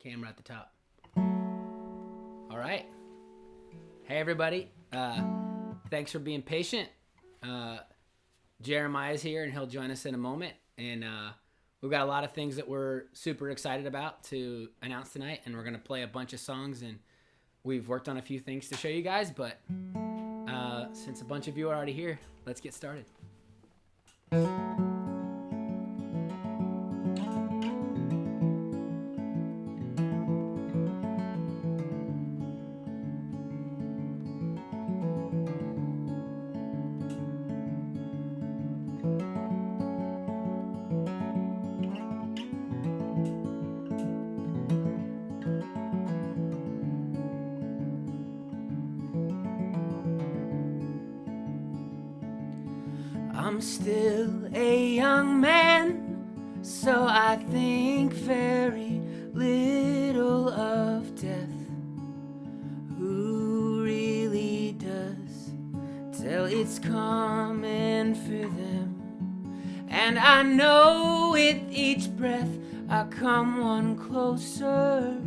Camera at the top. All right. Hey, everybody. Thanks for being patient. Jeremiah's here, and he'll join us in a moment. And we've got a lot of things that we're super excited about to announce tonight, and we're going to play a bunch of songs, and we've worked on a few things to show you guys, but since a bunch of you are already here, let's get started. I'm still a young man, so I think very little of death. Who really does till it's coming for them? And I know with each breath I come one closer,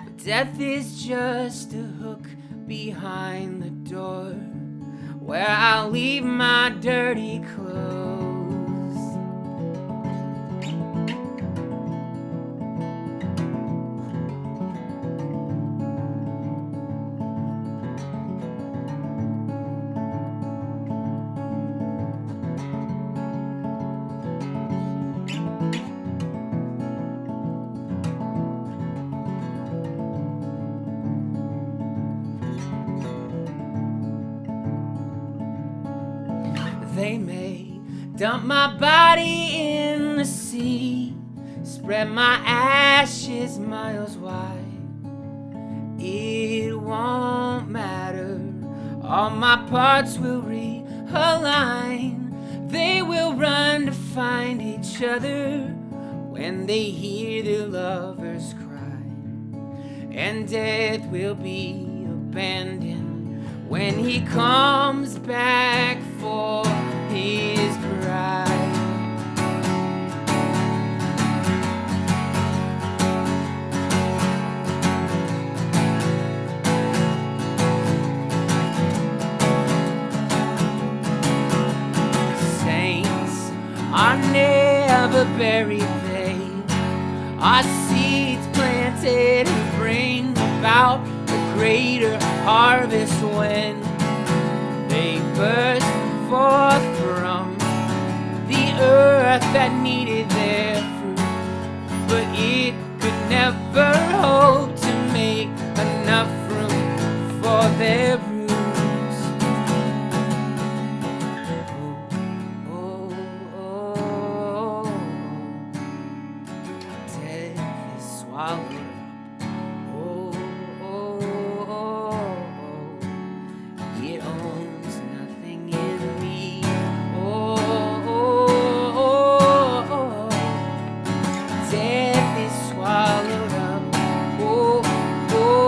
but death is just a hook behind the door where I'll leave my dirty clothes. They may dump my body in the sea, spread my ashes miles wide. It won't matter, all my parts will realign. They will run to find each other when they hear their lovers cry. And death will be abandoned when he comes back for his bride. Saints are never buried, they are seeds planted and bring about a greater harvest when they burst forth from the earth that needed their fruit, but it could never hope to make enough room for their roots. Oh, oh, oh, death is swallowed up. Oh, oh, oh, oh, it owns nothing in me. Oh, oh, oh, oh, death is swallowed up. Oh, oh,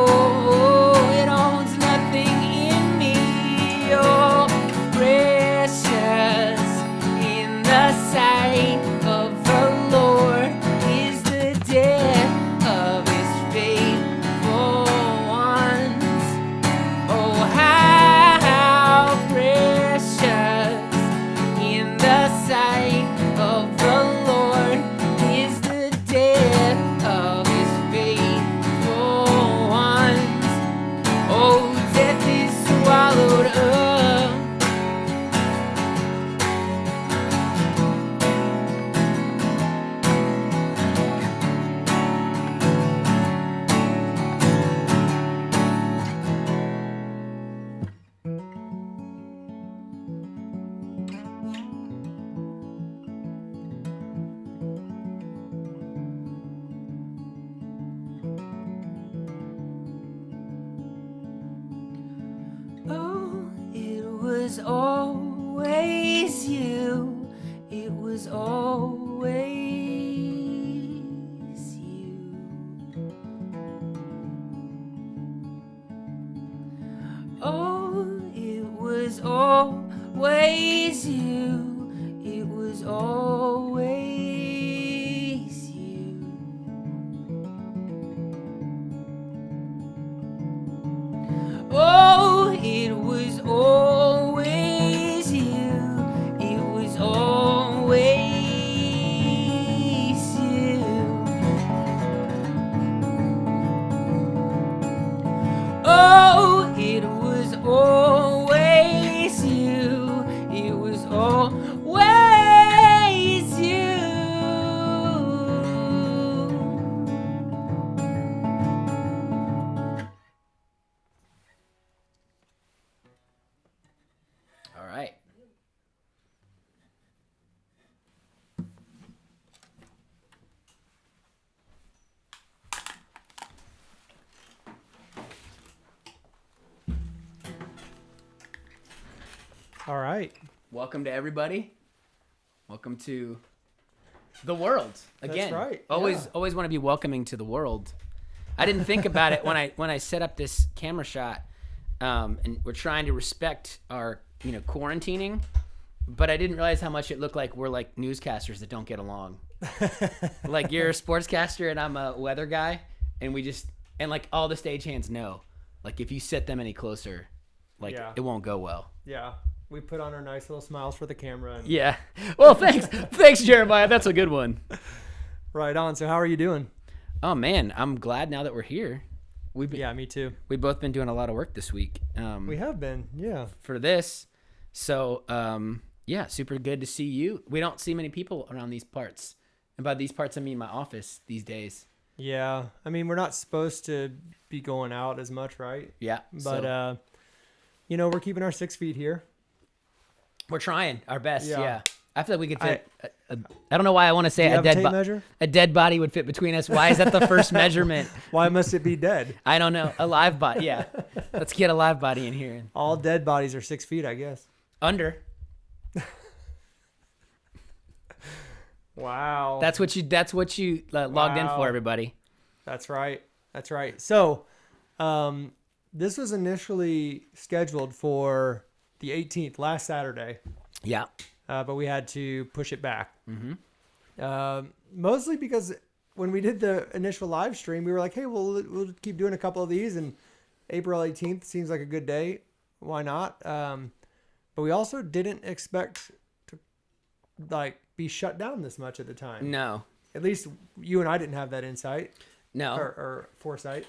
oh, it owns nothing in me. Oh, precious in the sight of the Lord is the death of his faithful ones. Oh, how precious in the sight of the Lord is the death of his faithful ones. Oh, death is swallowed up. Oh, it was always you. It was always you. Oh, it was always you. It was always you. All right. Welcome to everybody. Welcome to the world again. That's right. Always want to be welcoming to the world. I didn't think about it when I set up this camera shot, and we're trying to respect our quarantining, but I didn't realize how much it looked like we're like newscasters that don't get along. Like you're a sportscaster and I'm a weather guy, and like all the stagehands know, like if you set them any closer, like it won't go well. Yeah. We put on our nice little smiles for the camera. And... Yeah. Well, thanks, Jeremiah. That's a good one. Right on. So how are you doing? Oh man, I'm glad now that we're here. Me too. We've both been doing a lot of work this week. We have been, yeah. For this, so super good to see you. We don't see many people around these parts, and by these parts I mean my office these days. Yeah, I mean we're not supposed to be going out as much, right? Yeah, but we're keeping our 6 feet here. We're trying our best. Yeah. I feel like we could fit. I don't know why I want to say a dead body would fit between us. Why is that the first measurement? Why must it be dead? I don't know. A live body. Yeah. Let's get a live body in here. All dead bodies are 6 feet, I guess. Under. Wow. That's what you logged in for, everybody. That's right. So, this was initially scheduled for the 18th, last Saturday. Yeah. But we had to push it back. Mm-hmm. Mostly because when we did the initial live stream, we were like, hey, we'll keep doing a couple of these, and April 18th seems like a good day. Why not? But we also didn't expect to be shut down this much at the time. No. At least you and I didn't have that insight. No. Or foresight.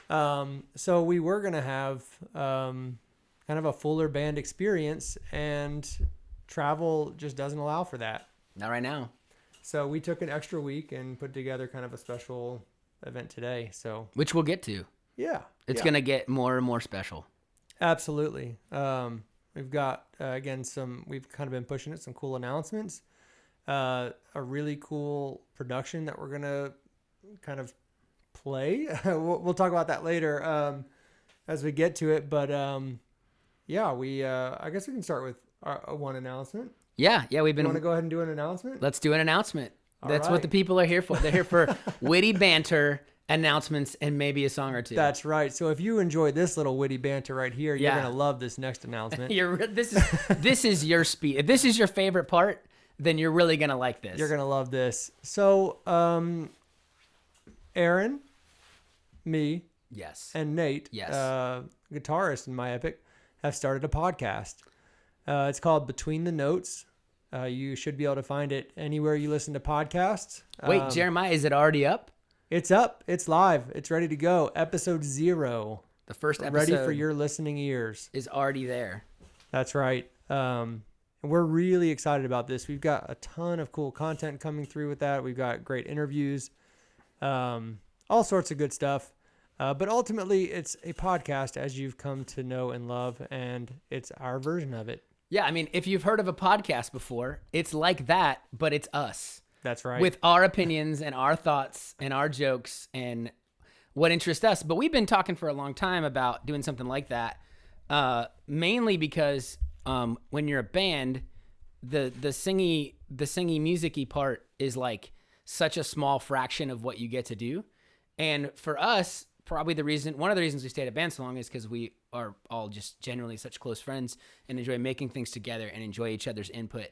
So we were going to have kind of a fuller band experience, and travel just doesn't allow for that. Not right now. So we took an extra week and put together kind of a special event today. So which we'll get to. Yeah. It's going to get more and more special. Absolutely. We've got, we've kind of been pushing it, some cool announcements, a really cool production that we're going to kind of play. We'll talk about that later as we get to it. But I guess we can start with our one announcement. Yeah. We've been. You want to go ahead and do an announcement? Let's do an announcement. That's what the people are here for. They're here for witty banter, announcements, and maybe a song or two. That's right. So if you enjoy this little witty banter right here, you're gonna love this next announcement. This is your speed. If this is your favorite part, then you're really gonna like this. You're gonna love this. So, Aaron, me, yes, and Nate, yes, guitarist in My Epic, have started a podcast. It's called Between the Notes. You should be able to find it anywhere you listen to podcasts. Wait, Jeremiah, is it already up? It's up. It's live. It's ready to go. Episode 0. The first episode. Ready for your listening ears. Is already there. That's right. And we're really excited about this. We've got a ton of cool content coming through with that. We've got great interviews, all sorts of good stuff. But ultimately, it's a podcast as you've come to know and love, and it's our version of it. Yeah, I mean, if you've heard of a podcast before, it's like that, but it's us. That's right. With our opinions and our thoughts and our jokes and what interests us. But we've been talking for a long time about doing something like that, mainly because when you're a band, the singy music-y part is like such a small fraction of what you get to do. And for us, probably one of the reasons we stayed at band so long is because we are all just generally such close friends and enjoy making things together and enjoy each other's input.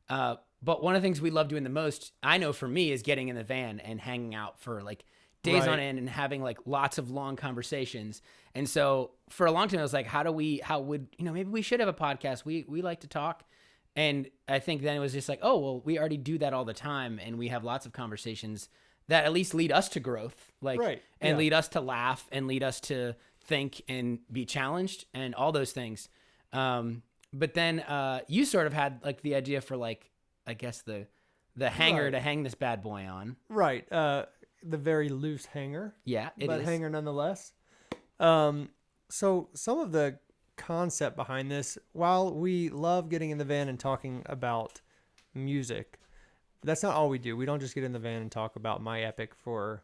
But one of the things we love doing the most, I know for me, is getting in the van and hanging out for like days on end and having like lots of long conversations. And so for a long time, I was like, maybe we should have a podcast. We like to talk. And I think then it was just like, oh, well, we already do that all the time. And we have lots of conversations that at least lead us to growth, lead us to laugh and lead us to think and be challenged and all those things. But then you sort of had like the idea for like, I guess the hanger to hang this bad boy on. Right. The very loose hanger. Yeah, but hanger nonetheless. So some of the concept behind this, while we love getting in the van and talking about music, that's not all we do. We don't just get in the van and talk about My Epic for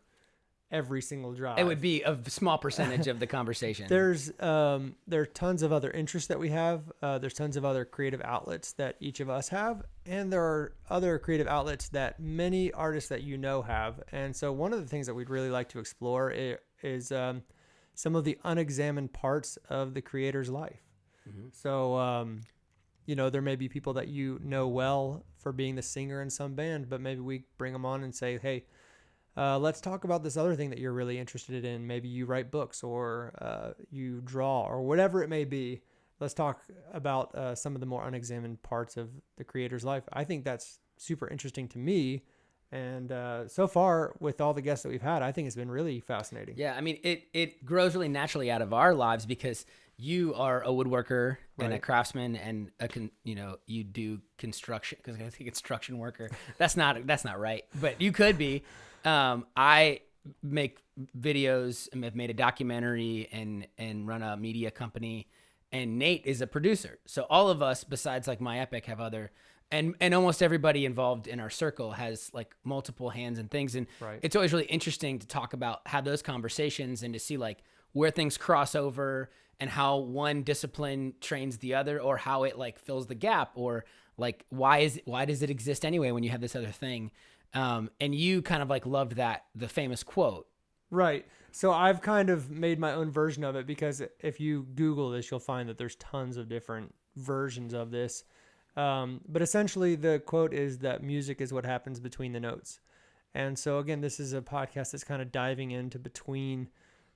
every single drive. It would be a small percentage of the conversation. There are tons of other interests that we have. There's tons of other creative outlets that each of us have, and there are other creative outlets that many artists that have. And so one of the things that we'd really like to explore is some of the unexamined parts of the creator's life. Mm-hmm. So, there may be people that well for being the singer in some band, but maybe we bring them on and say, hey, let's talk about this other thing that you're really interested in. Maybe you write books or you draw or whatever it may be. Let's talk about some of the more unexamined parts of the creator's life. I think that's super interesting to me. And so far, with all the guests that we've had, I think it's been really fascinating. Yeah, I mean, it grows really naturally out of our lives because you are a woodworker and a craftsman, and you do construction. Because I think construction worker. That's not right, but you could be. I make videos and have made a documentary and run a media company, and Nate is a producer. So all of us, besides like My Epic, have other, and almost everybody involved in our circle has like multiple hands and things. And it's always really interesting to talk about, have those conversations and to see like where things cross over and how one discipline trains the other, or how it like fills the gap, or like why does it exist anyway when you have this other thing. And you kind of like loved the famous quote. Right. So I've kind of made my own version of it, because if you Google this, you'll find that there's tons of different versions of this. But essentially the quote is that music is what happens between the notes. And so again, this is a podcast that's kind of diving into between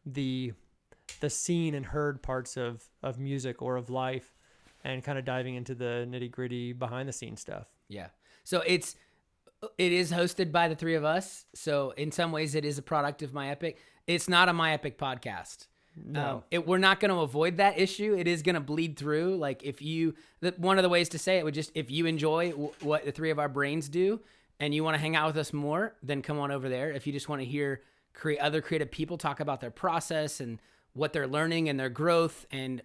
the seen and heard parts of music or of life, and kind of diving into the nitty gritty behind the scenes stuff. Yeah. So it is hosted by the three of us. So in some ways it is a product of My Epic. It's not a My Epic podcast. No. We're not going to avoid that issue. It is going to bleed through. Like one of the ways to say it would just, if you enjoy what the three of our brains do and you want to hang out with us more, then come on over there. If you just want to hear other creative people talk about their process and what they're learning and their growth and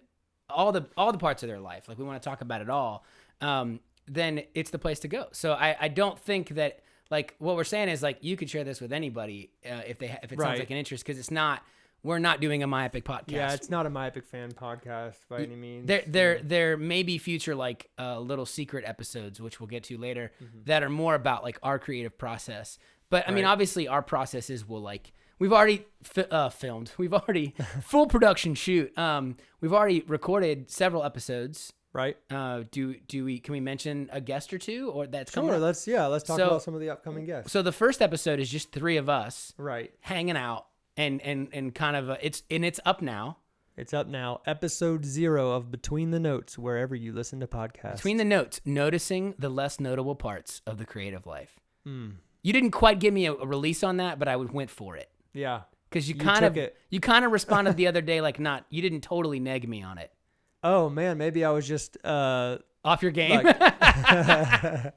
all the parts of their life, like we want to talk about it all, then it's the place to go. So I don't think that, like, what we're saying is like you could share this with anybody if it sounds like an interest, because we're not doing a My Epic podcast. Yeah, it's not a My Epic fan podcast by any means. There may be future like little secret episodes, which we'll get to later, that are more about like our creative process. But I mean, obviously our processes will like, we've already filmed. We've already full production shoot. We've already recorded several episodes. Right. Can we mention a guest or two, or that's coming? Sure. Let's talk about some of the upcoming guests. So the first episode is just three of us. Right. Hanging out and kind of it's up now. It's up now. Episode 0 of Between the Notes, wherever you listen to podcasts. Between the Notes, noticing the less notable parts of the creative life. You didn't quite give me a release on that, but I went for it. Yeah. Because you kind of responded the other day like you didn't totally neg me on it. Oh man, maybe I was just off your game. Like,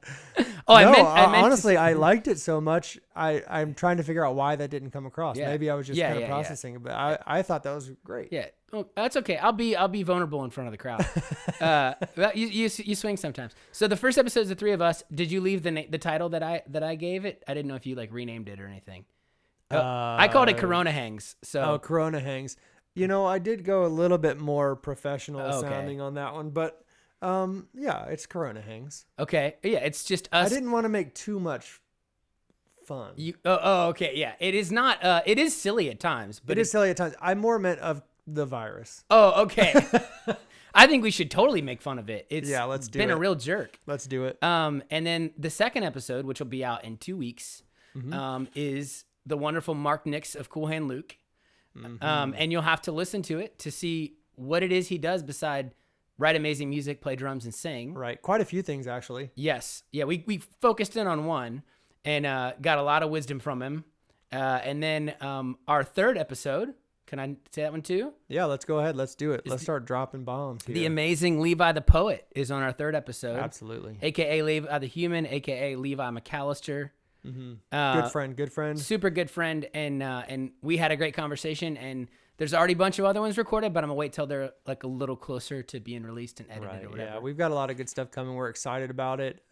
honestly, I liked it so much. I'm trying to figure out why that didn't come across. Yeah. Maybe I was just kind of processing it, but I thought that was great. Yeah, well, that's okay. I'll be vulnerable in front of the crowd. You swing sometimes. So the first episode is the three of us. Did you leave the title that I gave it? I didn't know if you like renamed it or anything. I called it Corona Hangs. So Corona Hangs. I did go a little bit more professional sounding on that one, but yeah, it's Corona Hangs. Okay. Yeah, it's just us. I didn't want to make too much fun. Okay. Yeah, it is not. It is silly at times, but it is silly at times. I more meant of the virus. Oh, okay. I think we should totally make fun of it. Let's do it. Been a real jerk. Let's do it. And then the second episode, which will be out in 2 weeks, is the wonderful Mark Nix of Cool Hand Luke. And you'll have to listen to it to see what it is he does beside write amazing music, play drums, and sing. Right. Quite a few things, actually. Yes. Yeah, we focused in on one and got a lot of wisdom from him. And then our third episode, can I say that one too? Yeah, let's go ahead. Let's do it. Let's start dropping bombs here. The amazing Levi the Poet is on our third episode. Absolutely. A.K.A. Levi the Human, A.K.A. Levi McAllister. Good friend. Super good friend. And we had a great conversation, and there's already a bunch of other ones recorded, but I'm gonna wait till they're like a little closer to being released and edited or whatever. Yeah, we've got a lot of good stuff coming. We're excited about it.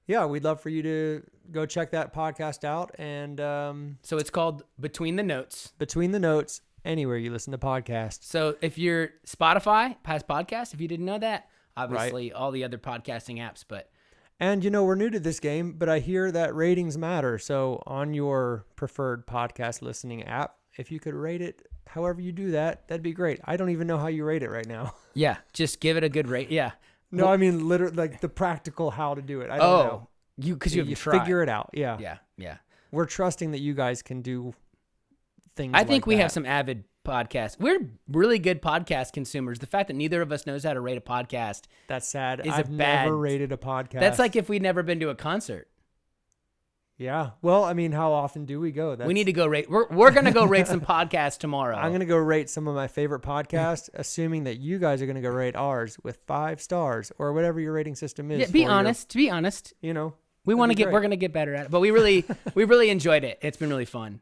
yeah, we'd love for you to go check that podcast out. And So it's called Between the Notes. Between the Notes, anywhere you listen to podcasts. So if you're Spotify, past podcast, if you didn't know that, obviously all the other podcasting apps, but And, we're new to this game, but I hear that ratings matter. So on your preferred podcast listening app, if you could rate it however you do that, that'd be great. I don't even know how you rate it right now. yeah, just give it a good rate. Yeah. No, I mean, literally, like the practical how to do it. I don't know. Because you have to try. Figure it out. Yeah. Yeah. We're trusting that you guys can do things I think like we that. have some avid podcasts. We're really good podcast consumers. The fact that neither of us knows how to rate a podcast, That's sad. is a I've bad- never rated a podcast. that's like if we'd never been to a concert. Yeah. Well, I mean, how often do we go? We need to go rate. We're going to go rate some podcasts tomorrow. I'm going to go rate some of my favorite podcasts, assuming that you guys are going to go rate ours with 5 stars or whatever your rating system is. Yeah, be honest. To be honest, We we that'd want to be get. great. We're going to get better at it. But we really enjoyed it. It's been really fun.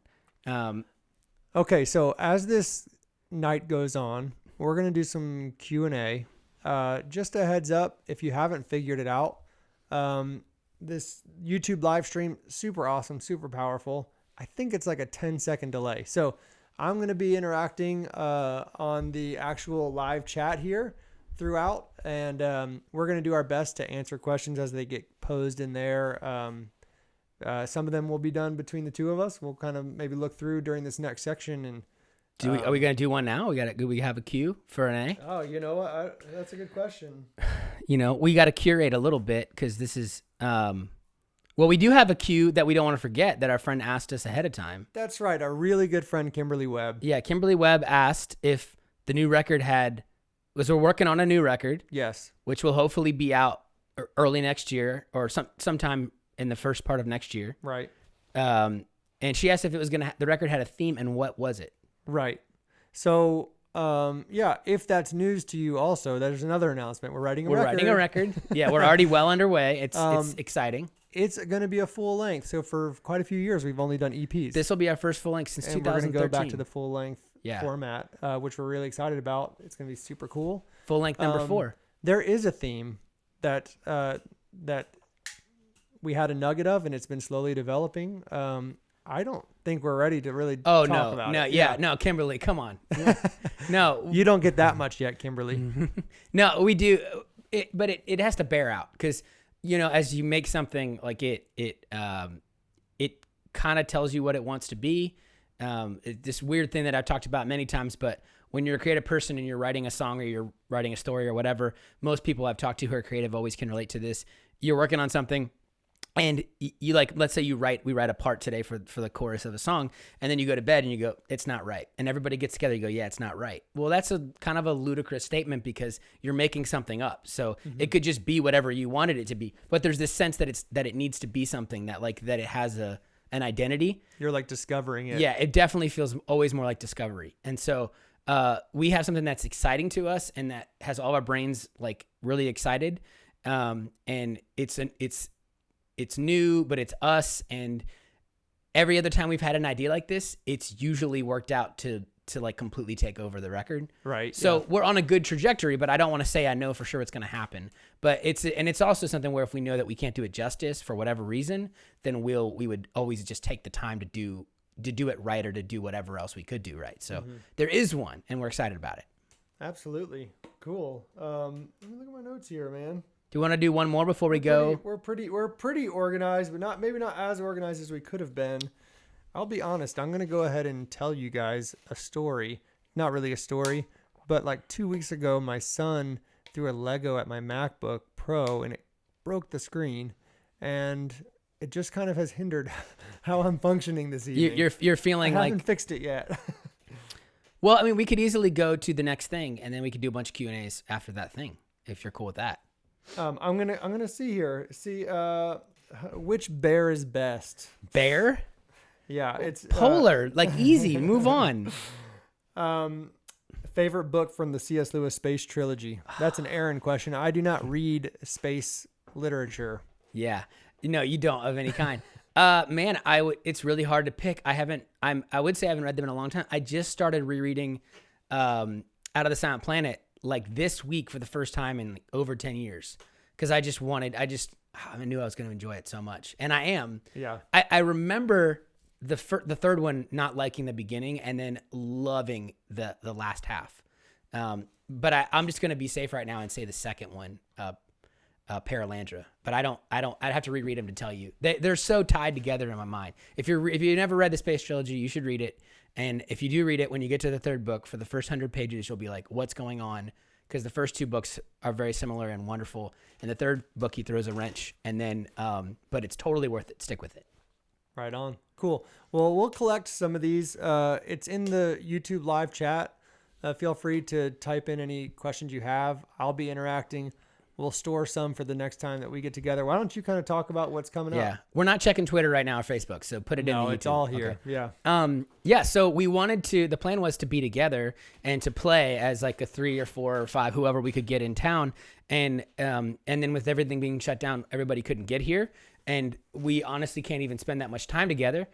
Okay, so as this night goes on, we're going to do some Q&A. Just a heads up, if you haven't figured it out, this YouTube live stream, super awesome, super powerful. I think it's like a 10-second delay. So I'm going to be interacting on the actual live chat here throughout, and we're going to do our best to answer questions as they get posed in there. Some of them will be done between the two of us. We'll kind of maybe look through during this next section. And Are we going to do one now? Do we have a queue for an A? oh, you know what? That's a good question. We got to curate a little bit because this is. Well, we do have a cue that we don't want to forget that our friend asked us ahead of time. That's right. Our really good friend Kimberly Webb. Yeah, Kimberly Webb asked if the new record we're working on a new record, Yes. which will hopefully be out early next year or sometime in the first part of next year. Right. And she asked if it was the record had a theme and what was it? Right. So, yeah, if that's news to you also, there's another announcement. We're writing a record. Yeah, we're already well underway. It's exciting. It's going to be a full length. So for quite a few years, we've only done EPs. This will be our first full length since and 2013. we're going to go back to the full length Yeah. format, which we're really excited about. It's going to be super cool. Full length number 4. There is a theme that we had a nugget of, and it's been slowly developing. I don't think we're ready to really talk about it. No, Kimberly, come on. No, You don't get that much yet, Kimberly. no, we do. But it has to bear out because, as you make something like it kind of tells you what it wants to be. This weird thing that I've talked about many times, but when you're a creative person and you're writing a song or you're writing a story or whatever, most people I've talked to who are creative always can relate to this. You're working on something and you let's say we write a part today for the chorus of a song, and then you go to bed and you go, it's not right. And everybody gets together, you go, yeah, it's not right. Well, that's a kind of a ludicrous statement because you're making something up. So it could just be whatever you wanted it to be. But there's this sense that it needs to be something that it has an identity. You're like discovering it. Yeah, it definitely feels always more like discovery. And so we have something that's exciting to us and that has all our brains like really excited. And it's new, but it's us. And every other time we've had an idea like this, it's usually worked out to like completely take over the record. Right. So we're on a good trajectory, but I don't want to say I know for sure it's going to happen. But it's also something where if we know that we can't do it justice for whatever reason, then we would always just take the time to do it right or to do whatever else we could do right. So there is one, and we're excited about it. Absolutely. Cool. Let me look at my notes here, man. Do you want to do one more before we go? We're pretty organized, but maybe not as organized as we could have been. I'll be honest. I'm going to go ahead and tell you guys a story. Not really a story, but like 2 weeks ago, my son threw a Lego at my MacBook Pro and it broke the screen, and it just kind of has hindered how I'm functioning this evening. You're feeling I haven't fixed it yet. Well, I mean, we could easily go to the next thing, and then we could do a bunch of Q&As after that thing, if you're cool with that. I'm gonna see here. See which bear is best. Bear? Yeah, it's Polar, like easy. Move on. Favorite book from the C.S. Lewis space trilogy. That's an Aaron question. I do not read space literature. Yeah, no, you don't of any kind. Man, it's really hard to pick. I would say I haven't read them in a long time. I just started rereading Out of the Silent Planet like this week for the first time in like over 10 years. Cause I I knew I was going to enjoy it so much, and I am. Yeah. I remember the third one not liking the beginning and then loving the last half. But I'm just going to be safe right now and say the second one, Paralandra. But I'd have to reread them to tell you. They're so tied together in my mind. If you never read the Space Trilogy, you should read it. And if you do read it, when you get to the third book, for the first 100 pages, you'll be like, what's going on? Because the first two books are very similar and wonderful. And the third book, he throws a wrench. And then, but it's totally worth it. Stick with it. Right on. Cool. Well, we'll collect some of these. It's in the YouTube live chat. Feel free to type in any questions you have. I'll be interacting. We'll store some for the next time that we get together. Why don't you kind of talk about what's coming up? Yeah. We're not checking Twitter right now or Facebook, so put it in the YouTube. It's all here. Okay. Yeah. Yeah, so the plan was to be together and to play as like a 3 or 4 or 5, whoever we could get in town. And then with everything being shut down, everybody couldn't get here. And we honestly can't even spend that much time together.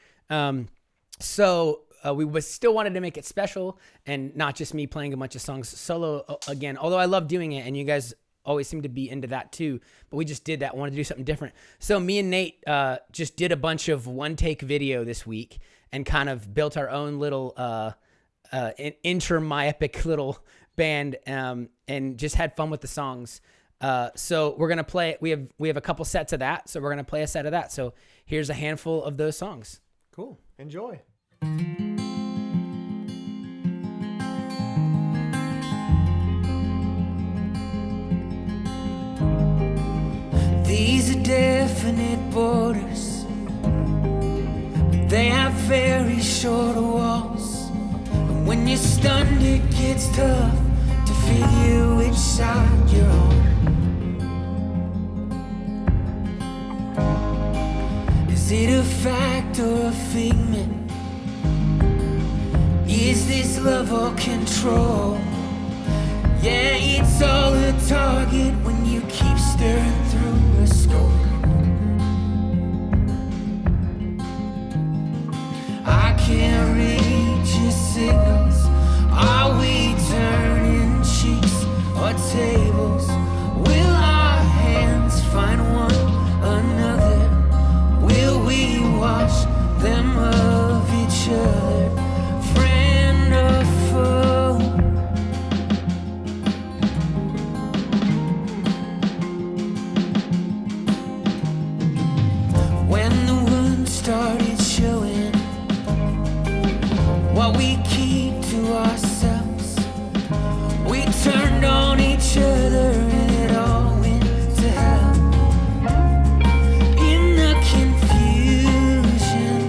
So we still wanted to make it special and not just me playing a bunch of songs solo again, although I love doing it and you guys always seem to be into that too, but we just did that, wanted to do something different. So me and Nate just did a bunch of one-take video this week and kind of built our own little inter-myopic little band and just had fun with the songs. So we're going to play, we have a couple sets of that, so we're going to play a set of that. So here's a handful of those songs. Cool. Enjoy. These are definite borders, but they have very short walls. And when you're stunned, it gets tough to figure which side you're on. Is it a fact or a figment? Is this love or control? Yeah, it's all a target when you keep staring through a scope. I can't read your signals. Are we turning cheeks or tables? Will our hands find one another? Will we wash them of each other? Friend or foe? When the wound started showing, what we keep to ourselves, we turned on each other and it all went to hell. In the confusion,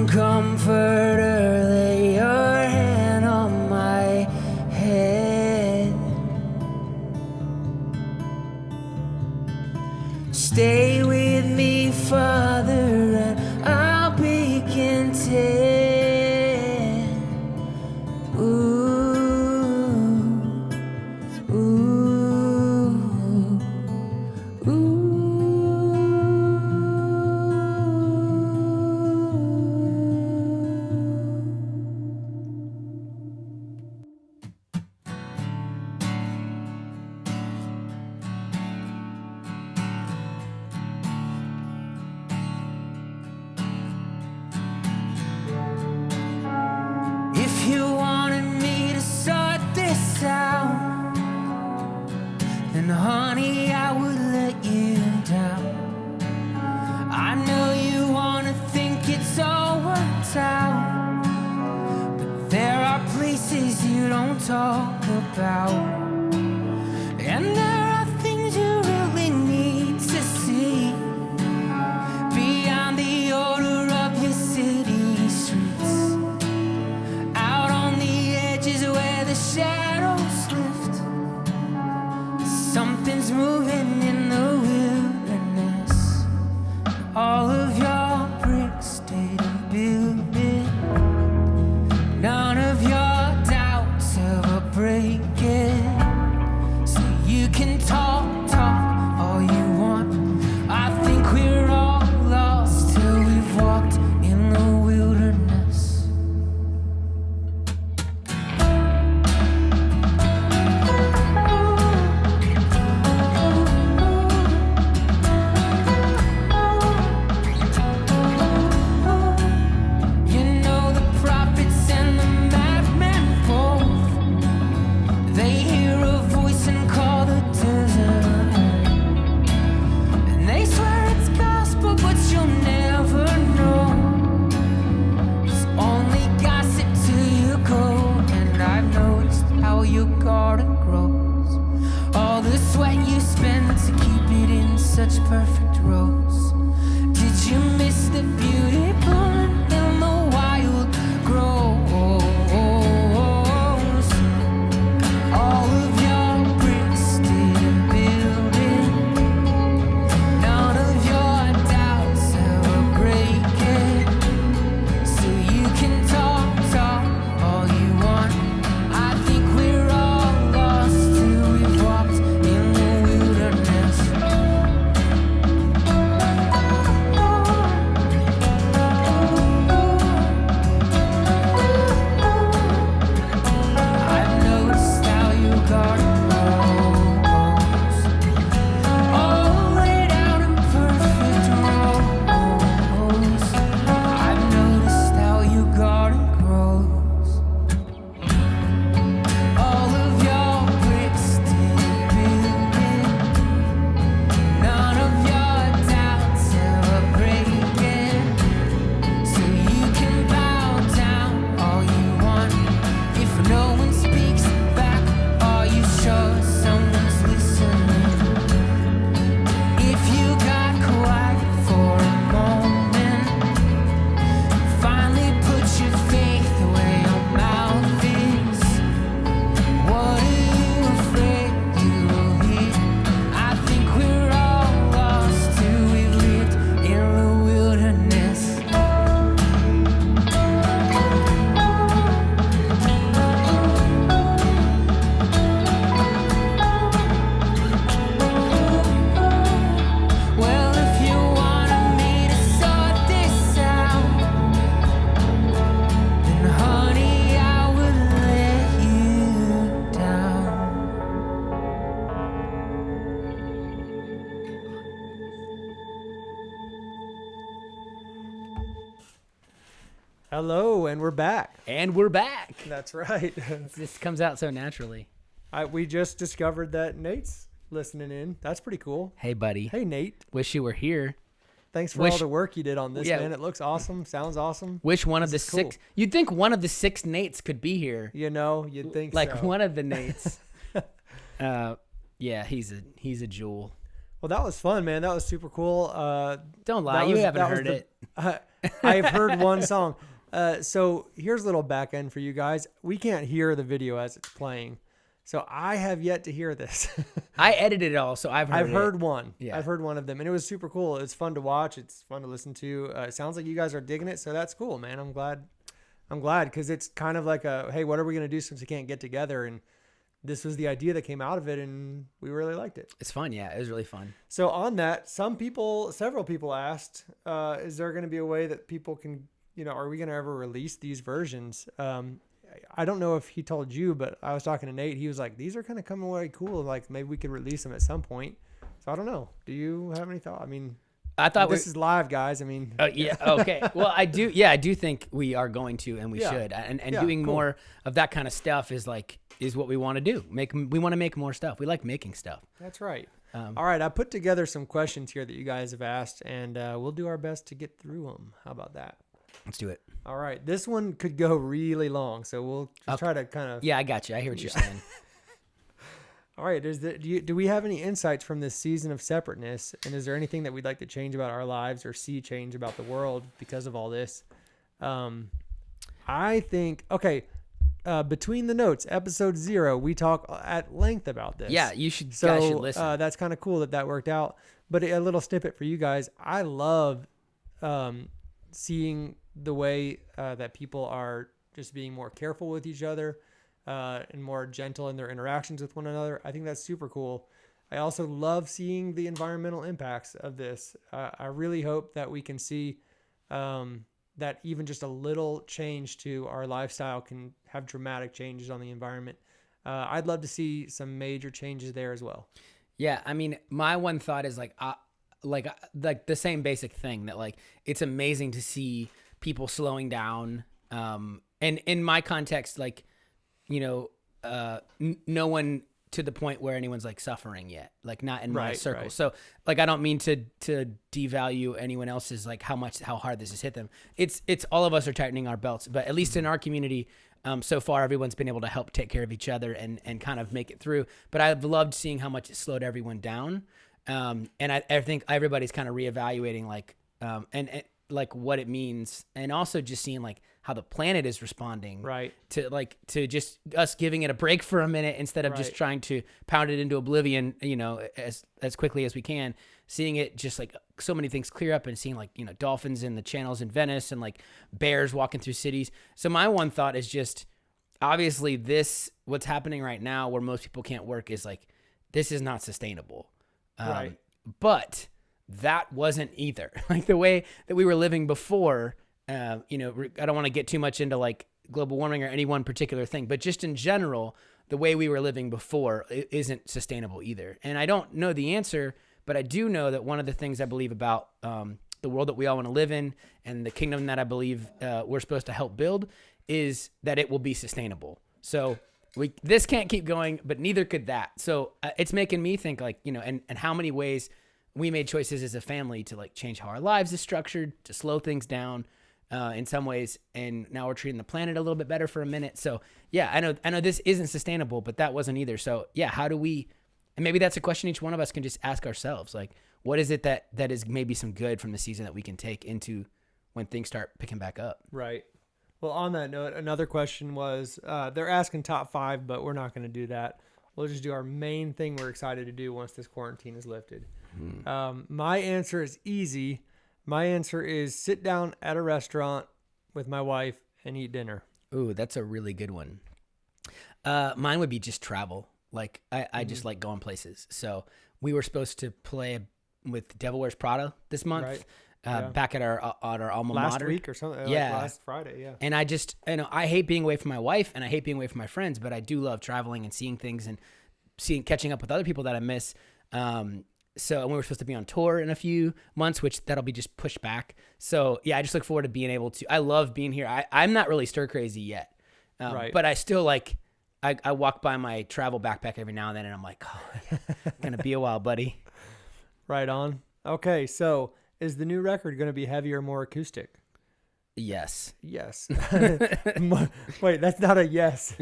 Come, comforter, lay your hand on my head. Stay with me, Father, and I'll be content. Ooh, ooh, If you wanted me to sort this out, then honey, I would let you down. I know you wanna think it's all worked out, but there are places you don't talk about, and there are things you really need to see beyond the order of your city streets. Out on the edges where the shadows lift, something's moving in the wilderness. All of your bricks stayed and built it. None of your doubts ever break it. So you can talk all you want. I think we're all lost till we've walked in the wilderness. You know the prophets and the madmen both, they hear a voice and call the desert, and they swear it's gospel, but you'll never know. It's only gossip till you go, and I've noticed how your garden grows. All the sweat you spend to keep it in such perfect rows. Did you miss the beauty blooming in the wild groves? All of your bricks didn't build it. None of your doubts ever break it. So you can talk all you want. I think we're all lost till we've walked in the wilderness. I've noticed how your garden grows, all laid out in perfect rows. I've noticed how your garden grows. All of your bricks didn't build it. None of your doubts ever break it. So you can bow down all you want. If no one speaks back, are you sure someone's listening? If you got quiet for a moment, finally put your faith where your mouth is, what are you afraid you will hear? I think we're all lost till we've lived in the wilderness. Well, if you wanted me to sort this out, then honey, I would let you down. Hello, and we're back. And we're back. That's right. This comes out so naturally. We just discovered that Nate's listening in. That's pretty cool. Hey, buddy. Hey, Nate. Wish you were here. Thanks for Wish- all the work you did on this, Yeah. man. It looks awesome. Sounds awesome. Wish one of the This is cool. six. You'd think one of the six Nates could be here. You know, you'd think Like so. one of the Nates. Yeah, he's a jewel. Well, that was fun, man. That was super cool. Don't lie, that you was- haven't that was heard the- it. I've heard one song. So here's a little back end for you guys. We can't hear the video as it's playing. So I have yet to hear this. I edited it all, so I've heard it. One. Yeah. I've heard one of them, and it was super cool. It's fun to watch. It's fun to listen to. It sounds like you guys are digging it, so that's cool, man. I'm glad because it's kind of like hey, what are we going to do since we can't get together? And this was the idea that came out of it, and we really liked it. It's fun. Yeah, it was really fun. So on that, several people asked, is there going to be a way that people can, are we going to ever release these versions? I don't know if he told you, but I was talking to Nate. He was like, these are kind of coming away cool. Like maybe we could release them at some point. So I don't know. Do you have any thought? I mean, I thought this is live, guys. I mean, yeah. Okay. Well, I do. Yeah, I do think we are going to, and we should. And doing cool. more of that kind of stuff is what we want to do. We want to make more stuff. We like making stuff. That's right. All right. I put together some questions here that you guys have asked, and we'll do our best to get through them. How about that? Let's do it. All right. This one could go really long, so we'll just try to kind of. Yeah, I got you. I hear what you're saying. All right. Do we have any insights from this season of separateness? And is there anything that we'd like to change about our lives or see change about the world because of all this? I think, between the notes, episode 0, we talk at length about this. Yeah, you should. Guys should listen. That's kind of cool that worked out. But a little snippet for you guys. I love seeing the way that people are just being more careful with each other and more gentle in their interactions with one another. I think that's super cool. I also love seeing the environmental impacts of this. I really hope that we can see that even just a little change to our lifestyle can have dramatic changes on the environment. I'd love to see some major changes there as well. Yeah, I mean, my one thought is like the same basic thing that it's amazing to see people slowing down. And in my context, no one to the point where anyone's suffering yet, not in my circle. Right. So I don't mean to devalue anyone else's, how hard this has hit them. It's all of us are tightening our belts, but at least in our community, so far everyone's been able to help take care of each other and kind of make it through. But I've loved seeing how much it slowed everyone down. And I think everybody's kind of reevaluating and what it means, and also just seeing how the planet is responding to just us giving it a break for a minute instead of just trying to pound it into oblivion, as quickly as we can, seeing it just so many things clear up and seeing dolphins in the channels in Venice and bears walking through cities. So my one thought is just, obviously what's happening right now where most people can't work is this is not sustainable. But that wasn't either. The way that we were living before, I don't want to get too much into global warming or any one particular thing, but just in general, the way we were living before isn't sustainable either. And I don't know the answer, but I do know that one of the things I believe about the world that we all want to live in and the kingdom that I believe we're supposed to help build is that it will be sustainable. So this can't keep going, but neither could that. So it's making me think and how many ways we made choices as a family to change how our lives is structured, to slow things down in some ways. And now we're treating the planet a little bit better for a minute. So yeah, I know this isn't sustainable, but that wasn't either. So yeah, how do we, and maybe that's a question each one of us can just ask ourselves. What is it that is maybe some good from the season that we can take into when things start picking back up? Right. Well, on that note, another question was, they're asking top 5, but we're not going to do that. We'll just do our main thing we're excited to do once this quarantine is lifted. My answer is easy. My answer is sit down at a restaurant with my wife and eat dinner. Ooh, that's a really good one. Mine would be just travel. I just like going places. So we were supposed to play with Devil Wears Prada this month, back at our alma mater. Last week or something. Last Friday. Yeah. And I hate being away from my wife and I hate being away from my friends, but I do love traveling and seeing things and catching up with other people that I miss. So we were supposed to be on tour in a few months, which that'll be just pushed back. So yeah, I just look forward to being able to, I love being here. I'm not really stir crazy yet. But I still I walk by my travel backpack every now and then and I'm like, oh, gonna be a while, buddy. Right on. Okay. So is the new record going to be heavier, more acoustic? Yes. Yes. Wait, that's not a yes.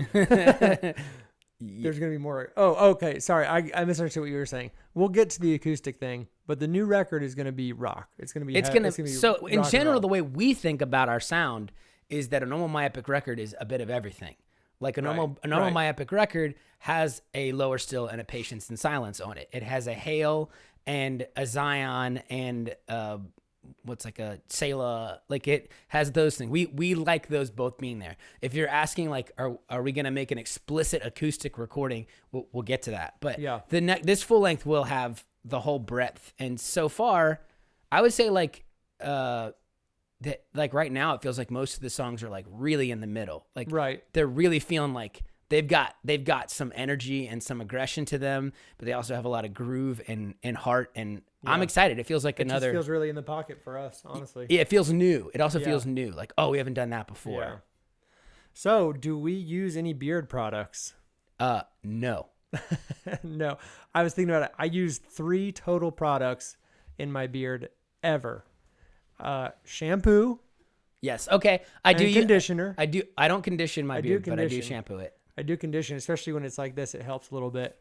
There's going to be more. Oh, okay. Sorry. I misunderstood what you were saying. We'll get to the acoustic thing, but the new record is going to be rock. It's going to be. So in rock and general, roll. the way we think about our sound is that a normal My Epic record is a bit of everything. Like a normal My Epic record has a lower still and a Patience and Silence on it. It has a Hail and a Zion and what's like a Selah. Like it has those things. We like those both being there. If you're asking like, are we gonna make an explicit acoustic recording? We'll get to that. But yeah, this full length will have the whole breadth. And so far, I would say like that like right now it feels like most of the songs are like really in the middle. Like they're really feeling like they've got some energy and some aggression to them, but they also have a lot of groove and heart. And I'm excited. It feels like it just feels really in the pocket for us, honestly. Yeah, it feels new. It also feels new. Like, oh, we haven't done that before. Yeah. So, do we use any beard products? No. No. I was thinking about it. I use 3 total products in my beard ever. Shampoo. Yes. Okay. Conditioner. I don't condition my beard, but I do shampoo it. I do condition, especially when it's like this. It helps a little bit.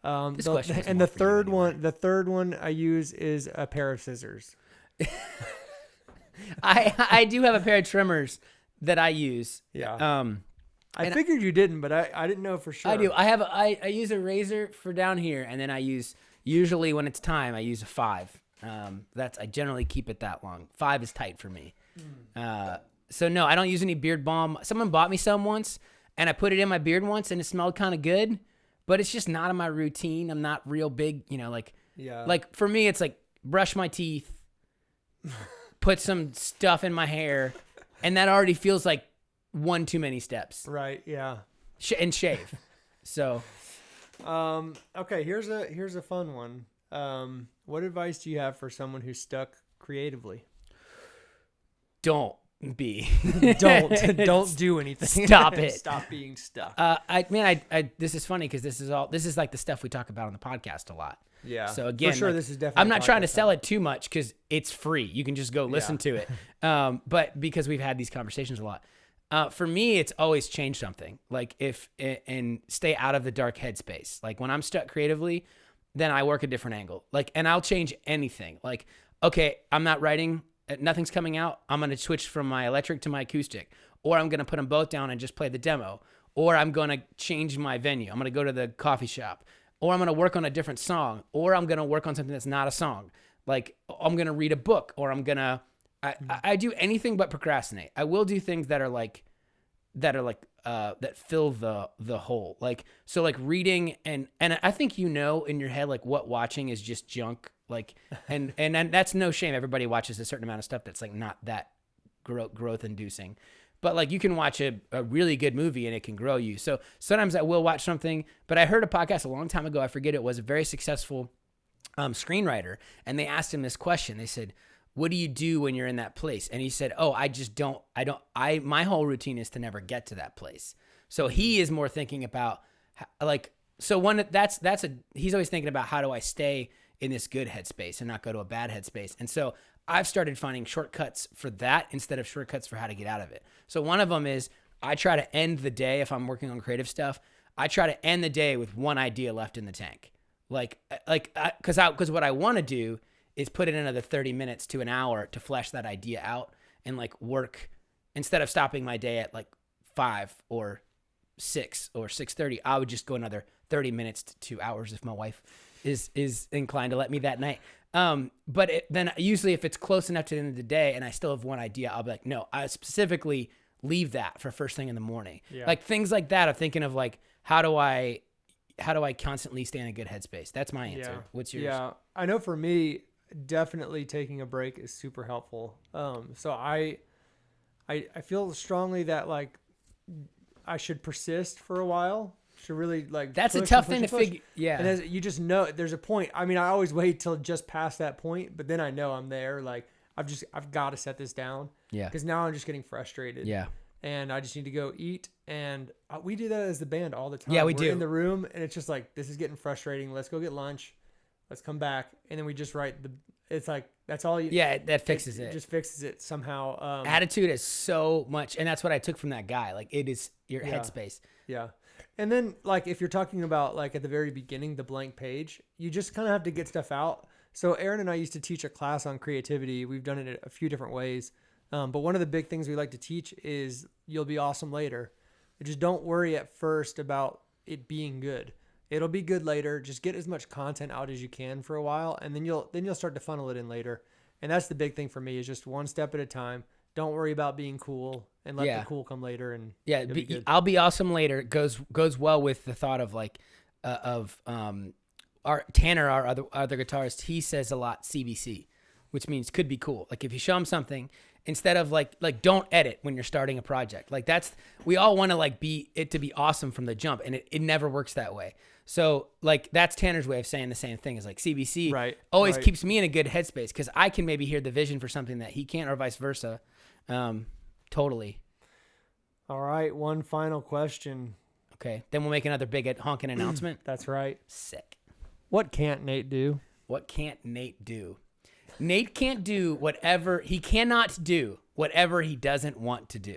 The third one I use is a pair of scissors. I do have a pair of trimmers that I use. Yeah. I figured you didn't, but I didn't know for sure. I do. I use a razor for down here, and then usually when it's time, I use a 5. I generally keep it that long. 5 is tight for me. So no, I don't use any beard balm. Someone bought me some once, and I put it in my beard once, and it smelled kind of good, but it's just not in my routine. I'm not real big, like for me, it's like brush my teeth, put some stuff in my hair, and that already feels like one too many steps. Right. Yeah. And shave. So, okay. Here's a fun one. What advice do you have for someone who's stuck creatively? Don't be. don't do anything. Stop it. Stop being stuck. This is funny because this is like the stuff we talk about on the podcast a lot. Yeah. So again, for sure, like, this is definitely. I'm not trying to sell it too much because it's free. You can just go listen to it. But because we've had these conversations a lot, for me, it's always change something. Like and stay out of the dark headspace. Like when I'm stuck creatively, then I work a different angle. Like, and I'll change anything. Like, okay, I'm not writing. Nothing's coming out. I'm going to switch from my electric to my acoustic, or I'm going to put them both down and just play the demo, or I'm going to change my venue. I'm going to go to the coffee shop, or I'm going to work on a different song, or I'm going to work on something that's not a song. Like I'm going to read a book, or I do anything but procrastinate. I will do things that fill the hole. Like, so like reading and I think, in your head, like what watching is just junk. Like, and that's no shame. Everybody watches a certain amount of stuff that's like not that growth inducing, but like you can watch a really good movie and it can grow you. So sometimes I will watch something, but I heard a podcast a long time ago. I forget it was a very successful screenwriter. And they asked him this question. They said, what do you do when you're in that place? And he said, my whole routine is to never get to that place. So he is more thinking about he's always thinking about how do I stay in this good headspace and not go to a bad headspace. And so I've started finding shortcuts for that instead of shortcuts for how to get out of it. So one of them is I try to end the day, if I'm working on creative stuff, I try to end the day with one idea left in the tank. Because what I want to do is put in another 30 minutes to an hour to flesh that idea out and like work instead of stopping my day at like 5 or 6 or 6:30. I would just go another 30 minutes to 2 hours if my wife is inclined to let me that night. But then usually if it's close enough to the end of the day and I still have one idea, I'll be like, no, I specifically leave that for first thing in the morning. Yeah. Like things like that. I'm thinking of like, how do I constantly stay in a good headspace? That's my answer. Yeah. What's yours? Yeah. I know for me, definitely taking a break is super helpful. So I feel strongly that like I should persist for a while. Should really like that's a tough thing to figure. Yeah, and you just know there's a point. I mean, I always wait till just past that point, but then I know I'm there. Like I've got to set this down. Yeah, because now I'm just getting frustrated. Yeah, and I just need to go eat. And we do that as the band all the time. Yeah, We're do in the room, and it's just like this is getting frustrating. Let's go get lunch. Let's come back, and then we just write the. It's like that's all you. Yeah, that fixes it. It just fixes it somehow. Attitude is so much, and that's what I took from that guy. Like it is your headspace. Yeah. And then, like, if you're talking about, like, at the very beginning, the blank page, you just kind of have to get stuff out. So Aaron and I used to teach a class on creativity. We've done it a few different ways. But one of the big things we like to teach is you'll be awesome later. Just don't worry at first about it being good. It'll be good later. Just get as much content out as you can for a while, and then you'll start to funnel it in later. And that's the big thing for me, is just one step at a time. Don't worry about being cool, and let the cool come later. And I'll be awesome later goes well with the thought of like our Tanner, our other guitarist. He says a lot CBC, which means could be cool. Like if you show him something, instead of like don't edit when you're starting a project. Like we all want to like be awesome from the jump, and it never works that way. So like that's Tanner's way of saying the same thing, is like CBC always keeps me in a good headspace, because I can maybe hear the vision for something that he can't, or vice versa. Totally. All right, one final question. Okay, then we'll make another big honking announcement. That's right. Sick. What can't Nate do? What can't Nate do? Nate can't do whatever he cannot do, whatever he doesn't want to do.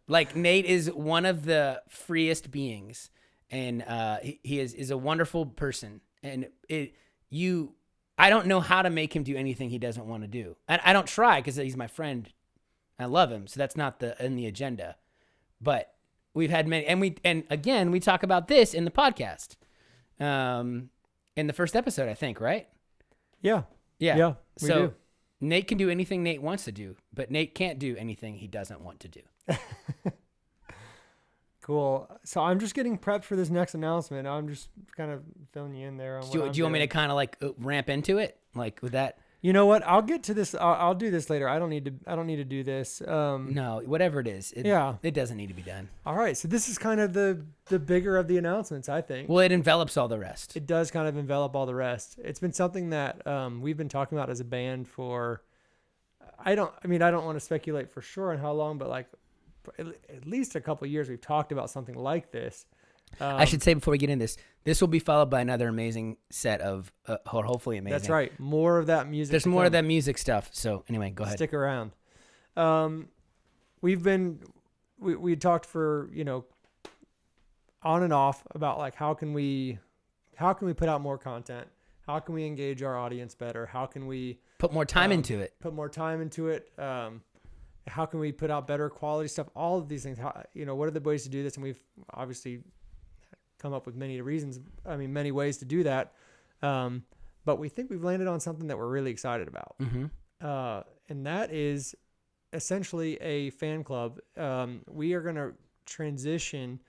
Like Nate is one of the freest beings, and he is a wonderful person. And I don't know how to make him do anything he doesn't want to do. I don't try, because he's my friend. I love him, so that's not in the agenda. But we've had many, and again we talk about this in the podcast, in the first episode, I think, right? Yeah. We so do. Nate can do anything Nate wants to do, but Nate can't do anything he doesn't want to do. Cool. So I'm just getting prepped for this next announcement. I'm just kind of filling you in there on Do you want me to kind of like ramp into it, like with that? You know what? I'll get to this. I'll do this later. I don't need to do this. No, whatever it is. It doesn't need to be done. All right. So this is kind of the bigger of the announcements, I think. Well, it envelops all the rest. It does kind of envelop all the rest. It's been something that we've been talking about as a band for. I don't want to speculate for sure on how long, but like at least a couple of years we've talked about something like this. I should say before we get in this will be followed by another amazing set of, or hopefully amazing. That's right. More of that music. There's more of that music stuff. So anyway, go ahead. Stick around. We talked for, on and off about like, how can we put out more content? How can we engage our audience better? How can we put more time into it? How can we put out better quality stuff? All of these things, what are the ways to do this? And we've obviously come up with many ways to do that. But we think we've landed on something that we're really excited about. Mm-hmm. And that is essentially a fan club. We are going to transition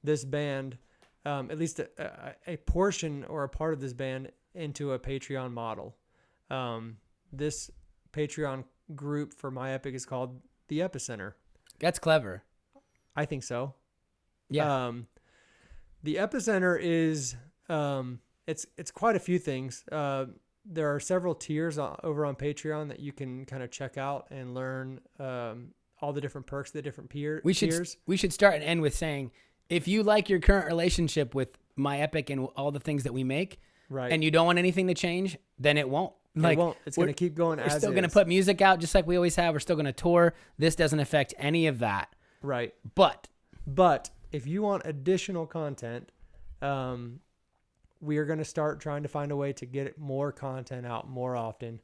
this band, at least a portion or a part of this band, into a Patreon model. This Patreon group for My Epic is called the Epicenter. That's clever. I think so. Yeah. The Epicenter is it's quite a few things. There are several tiers over on Patreon that you can kind of check out and learn all the different perks, the different tiers. We should start and end with saying, if you like your current relationship with My Epic and all the things that we make, right, and you don't want anything to change, then it won't. It won't. It's going to keep going as is. We're still going to put music out just like we always have. We're still going to tour. This doesn't affect any of that. Right. But if you want additional content, we are going to start trying to find a way to get more content out more often,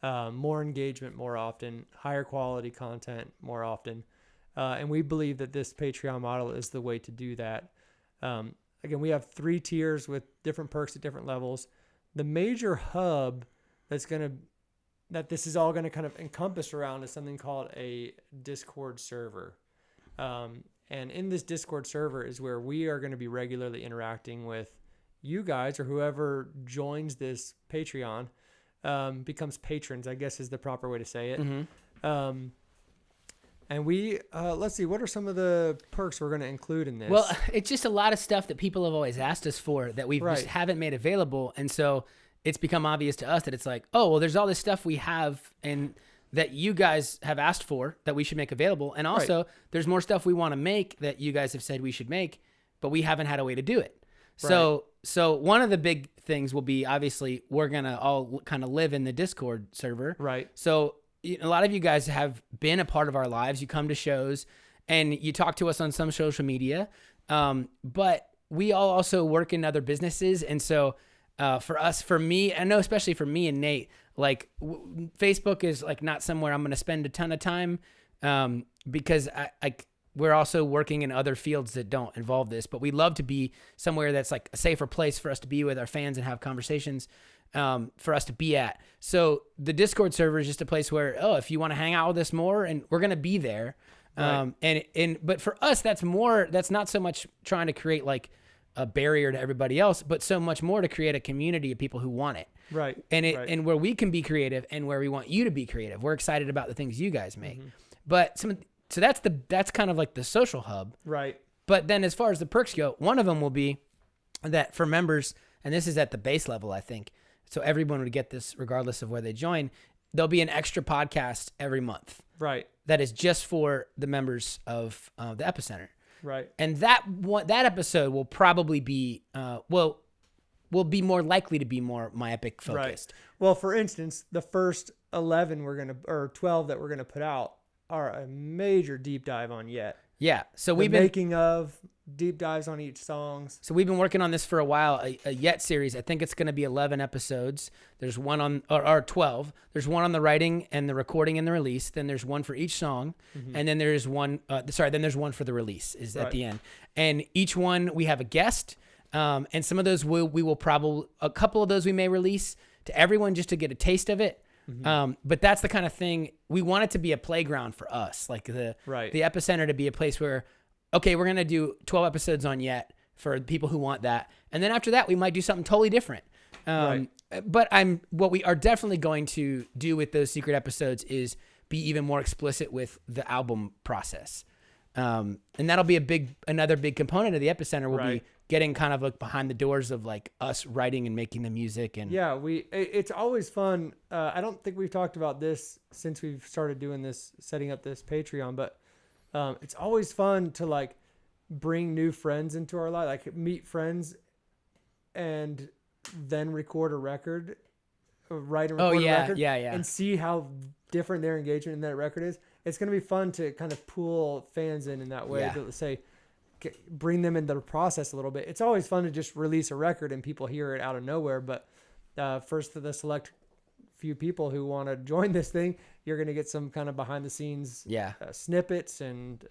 more engagement more often, higher quality content more often. And we believe that this Patreon model is the way to do that. Again, we have 3 tiers with different perks at different levels. The major hub that this is all going to kind of encompass around is something called a Discord server. And in this Discord server is where we are going to be regularly interacting with you guys, or whoever joins this Patreon, becomes patrons, I guess is the proper way to say it. Mm-hmm. And we, let's see, what are some of the perks we're going to include in this? Well, it's just a lot of stuff that people have always asked us for that we just haven't made available. And so it's become obvious to us that it's like, oh, well, there's all this stuff we have and that you guys have asked for that we should make available. And also there's more stuff we want to make that you guys have said we should make, but we haven't had a way to do it. So one of the big things will be, obviously, we're going to all kind of live in the Discord server. Right. So a lot of you guys have been a part of our lives. You come to shows and you talk to us on some social media. But we all also work in other businesses. And so for me, I know especially for me and Nate, like Facebook is like not somewhere I'm going to spend a ton of time because we're also working in other fields that don't involve this, but we love to be somewhere that's like a safer place for us to be with our fans and have conversations for us to be at. So the Discord server is just a place where, if you want to hang out with us more, and we're going to be there. Right. But for us, that's not so much trying to create like a barrier to everybody else, but so much more to create a community of people who want it. Right. And where we can be creative and where we want you to be creative. We're excited about the things you guys make. But so that's kind of like the social hub. Right. But then as far as the perks go, one of them will be that for members, and this is at the base level, I think, so everyone would get this regardless of where they join, there'll be an extra podcast every month. Right. That is just for the members of the Epicenter. Right. And that episode will probably be, will be more likely to be more My Epic focused. Right. Well, for instance, the first 11 or 12 that we're going to put out are a major deep dive on Yet. Yeah. So we've been making of deep dives on each songs. So we've been working on this for a while, a Yet series. I think it's going to be 11 episodes. There's one on, or 12. There's one on the writing and the recording and the release. Then there's one for each song. And then there's one, then there's one for the release is at the end. And each one we have a guest. And some of those we will probably, a couple of those we may release to everyone just to get a taste of it. But that's the kind of thing we want it to be a playground for us, like the Epicenter to be a place where, okay, we're going to do 12 episodes on Yet for people who want that. And then after that, we might do something totally different. But what we are definitely going to do with those secret episodes is be even more explicit with the album process. And that'll be another big component of the Epicenter will be getting kind of like behind the doors of like us writing and making the music. And it's always fun. I don't think we've talked about this since we've started doing this, setting up this Patreon, but it's always fun to like bring new friends into our life, like meet friends and then record a record, write and record a record and see how different their engagement in that record is. It's going to be fun to kind of pull fans in that way to say, bring them into the process a little bit. It's always fun to just release a record and people hear it out of nowhere. But first, for the select few people who want to join this thing, you're going to get some kind of behind the scenes snippets and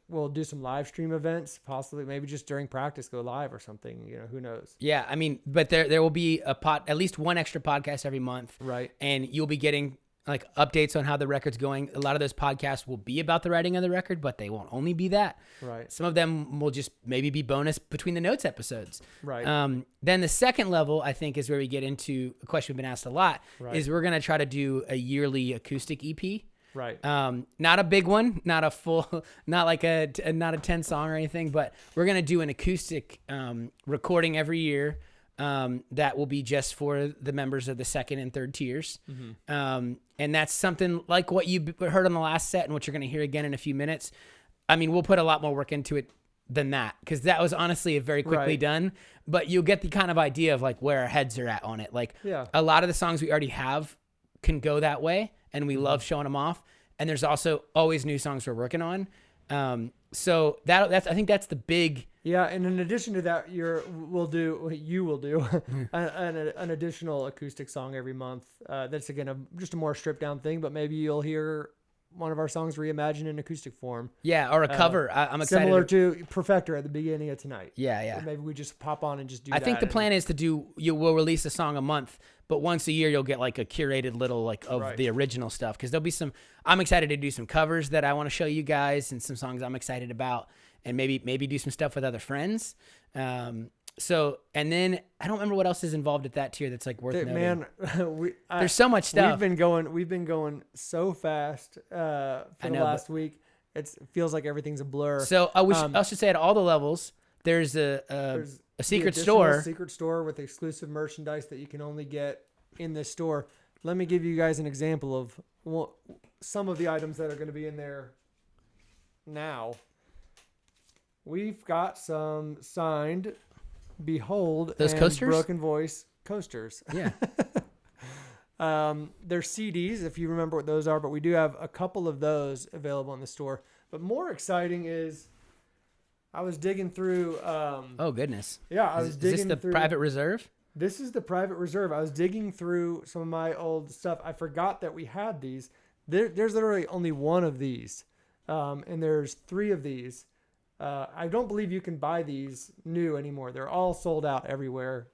we'll do some live stream events, possibly maybe just during practice, go live or something, who knows? Yeah. I mean, but there will be at least one extra podcast every month. Right. And you'll be getting like updates on how the record's going. A lot of those podcasts will be about the writing of the record, but they won't only be that. Right. Some of them will just maybe be bonus between the notes episodes. Right. Then the second level, I think, is where we get into a question we've been asked a lot, is we're going to try to do a yearly acoustic EP. Right. Not a big one, not a full, not like not a 10 song or anything, but we're going to do an acoustic recording every year. That will be just for the members of the second and third tiers. And that's something like what you heard on the last set and what you're going to hear again in a few minutes. I mean, we'll put a lot more work into it than that because that was honestly very quickly done, but you'll get the kind of idea of like where our heads are at on it. Like a lot of the songs we already have can go that way and we love showing them off. And there's also always new songs we're working on. So I think that's the big. Yeah, and in addition to that, you will do an additional acoustic song every month. That's again just a more stripped down thing, but maybe you'll hear one of our songs reimagined in acoustic form. Yeah, or a cover. I'm excited. Similar to Perfector at the beginning of tonight. Yeah. Or maybe we just pop on and just do I that. think the plan is we'll release a song a month, but once a year you'll get like a curated little like of the original stuff because there'll be I'm excited to do some covers that I want to show you guys and some songs I'm excited about and maybe do some stuff with other friends. And then I don't remember what else is involved at that tier that's like worth noting. Man, there's so much stuff. We've been going so fast for the last week. It feels like everything's a blur. So I should say at all the levels, there's a secret store. Secret store with exclusive merchandise that you can only get in this store. Let me give you guys an example of some of the items that are going to be in there now. We've got some signed Behold those and coasters? Broken Voice coasters. Yeah. They're CDs, if you remember what those are, but we do have a couple of those available in the store. But more exciting is I was digging through. Oh goodness. Yeah, I was Is digging this the through. private reserve? This is the private reserve. I was digging through some of my old stuff. I forgot that we had these. There's literally only one of these, and there's 3 of these. I don't believe you can buy these new anymore. They're all sold out everywhere.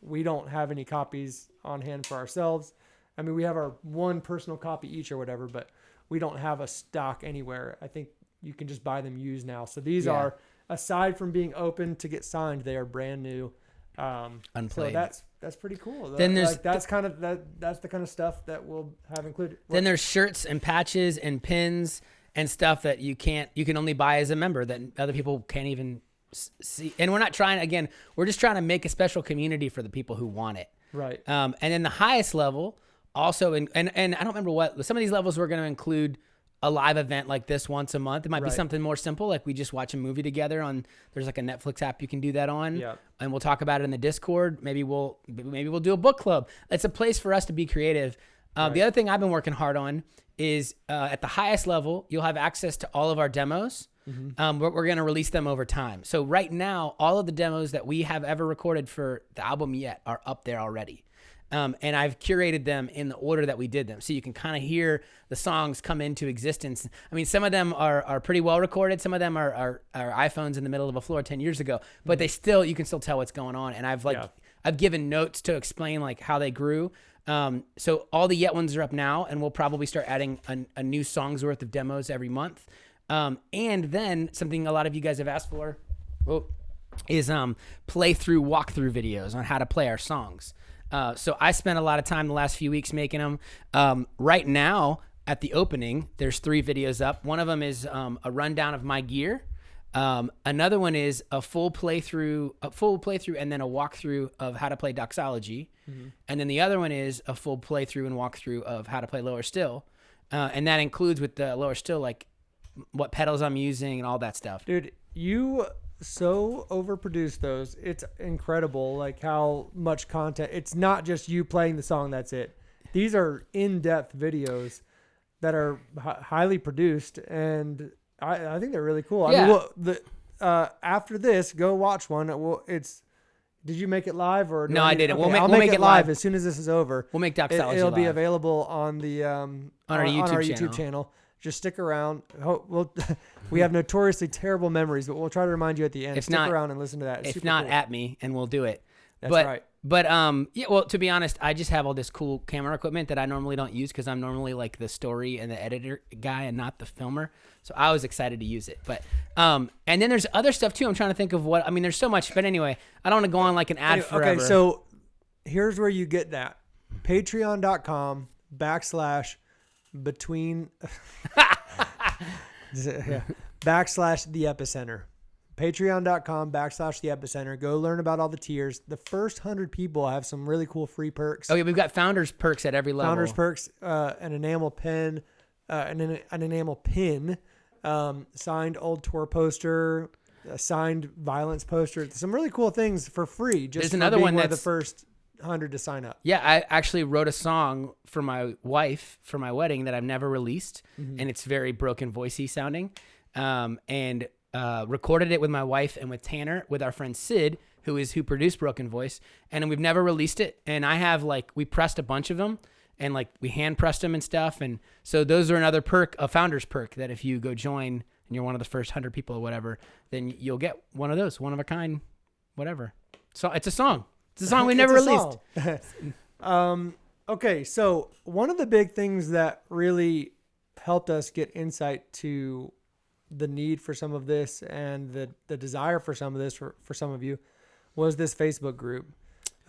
We don't have any copies on hand for ourselves. I mean, we have our one personal copy each or whatever, but we don't have a stock anywhere. I think you can just buy them used now. So these are, aside from being open to get signed, they are brand new. Unplayed. So that's pretty cool. Then there's that's the kind of stuff that we'll have included. Then there's shirts and patches and pins and stuff that you can only buy as a member that other people can't even see. And we're not trying, again, we're just trying to make a special community for the people who want it. Right. And then the highest level also, and I don't remember what, some of these levels we're going to include a live event like this once a month. It might be something more simple, like we just watch a movie together on, there's like a Netflix app you can do that on. Yeah. And we'll talk about it in the Discord. Maybe we'll do a book club. It's a place for us to be creative. The other thing I've been working hard on is at the highest level, you'll have access to all of our demos. Mm-hmm. We're going to release them over time. So right now, all of the demos that we have ever recorded for the album yet are up there already. And I've curated them in the order that we did them. So you can kind of hear the songs come into existence. I mean, some of them are pretty well recorded. Some of them are iPhones in the middle of a floor 10 years ago, but you can still tell what's going on. And I've given notes to explain like how they grew. So all the yet ones are up now, and we'll probably start adding a new song's worth of demos every month. And then something a lot of you guys have asked for is playthrough walkthrough videos on how to play our songs. So I spent a lot of time the last few weeks making them. Right now at the opening, there's 3 videos up. One of them is a rundown of my gear. Another one is a full playthrough, and then a walkthrough of how to play doxology. Mm-hmm. And then the other one is a full playthrough and walkthrough of how to play lower still. And that includes with the lower still, like what pedals I'm using and all that stuff. Dude, you so overproduce those. It's incredible, like how much content. It's not just you playing the song, that's it. These are in-depth videos that are highly produced, and I think they're really cool. Yeah. I mean, after this, go watch one. Did you make it live or no? I didn't. Okay, We'll make it live as soon as this is over. We'll make doxology It'll be live. available on the on our YouTube channel. Just stick around. We have notoriously terrible memories, but we'll try to remind you at the end. Stick around and listen to that. It's if not, cool. at me, and we'll do it. That's right. But yeah. Well, to be honest, I just have all this cool camera equipment that I normally don't use because I'm normally like the story and the editor guy and not the filmer. So I was excited to use it. But and then there's other stuff too. I'm trying to think of what. I mean, there's so much. But anyway, I don't want to go on like an ad forever. Okay, so here's where you get that. Patreon.com/ between / the epicenter. Patreon.com / the epicenter. Go learn about all the tiers. The first 100 people have some really cool free perks. Oh yeah, we've got founders perks at every level. Founders perks, an enamel pen, an enamel pin, signed old tour poster, a signed Violence poster. Some really cool things for free. Just There's for another being one one of the that's first 100 to sign up. Yeah, I actually wrote a song for my wife for my wedding that I've never released, and it's very broken voicey sounding, and recorded it with my wife and with Tanner, with our friend Sid, who produced Broken Voice, and we've never released it. And I have we pressed a bunch of them, and we hand pressed them and stuff, and so those are another perk, a founder's perk, that if you go join and you're one of the first 100 people or whatever, then you'll get one of those, one of a kind, whatever. So it's a song. It's a song we never released. Okay, so one of the big things that really helped us get insight to the need for some of this and the desire for some of this for some of you was this Facebook group.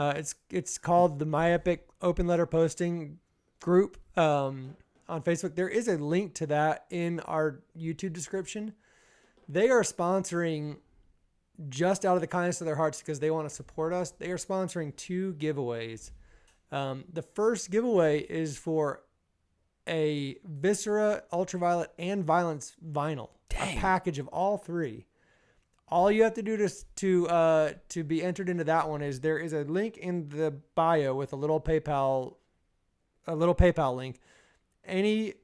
It's called the My Epic Open Letter Posting group on Facebook. There is a link to that in our YouTube description. They are sponsoring, just out of the kindness of their hearts because they want to support us, they are sponsoring 2 giveaways. The first giveaway is for a Viscera, Ultraviolet, and Violence vinyl. Dang. A package of all 3. All you have to do to be entered into that one is there is a link in the bio with a little PayPal link. Any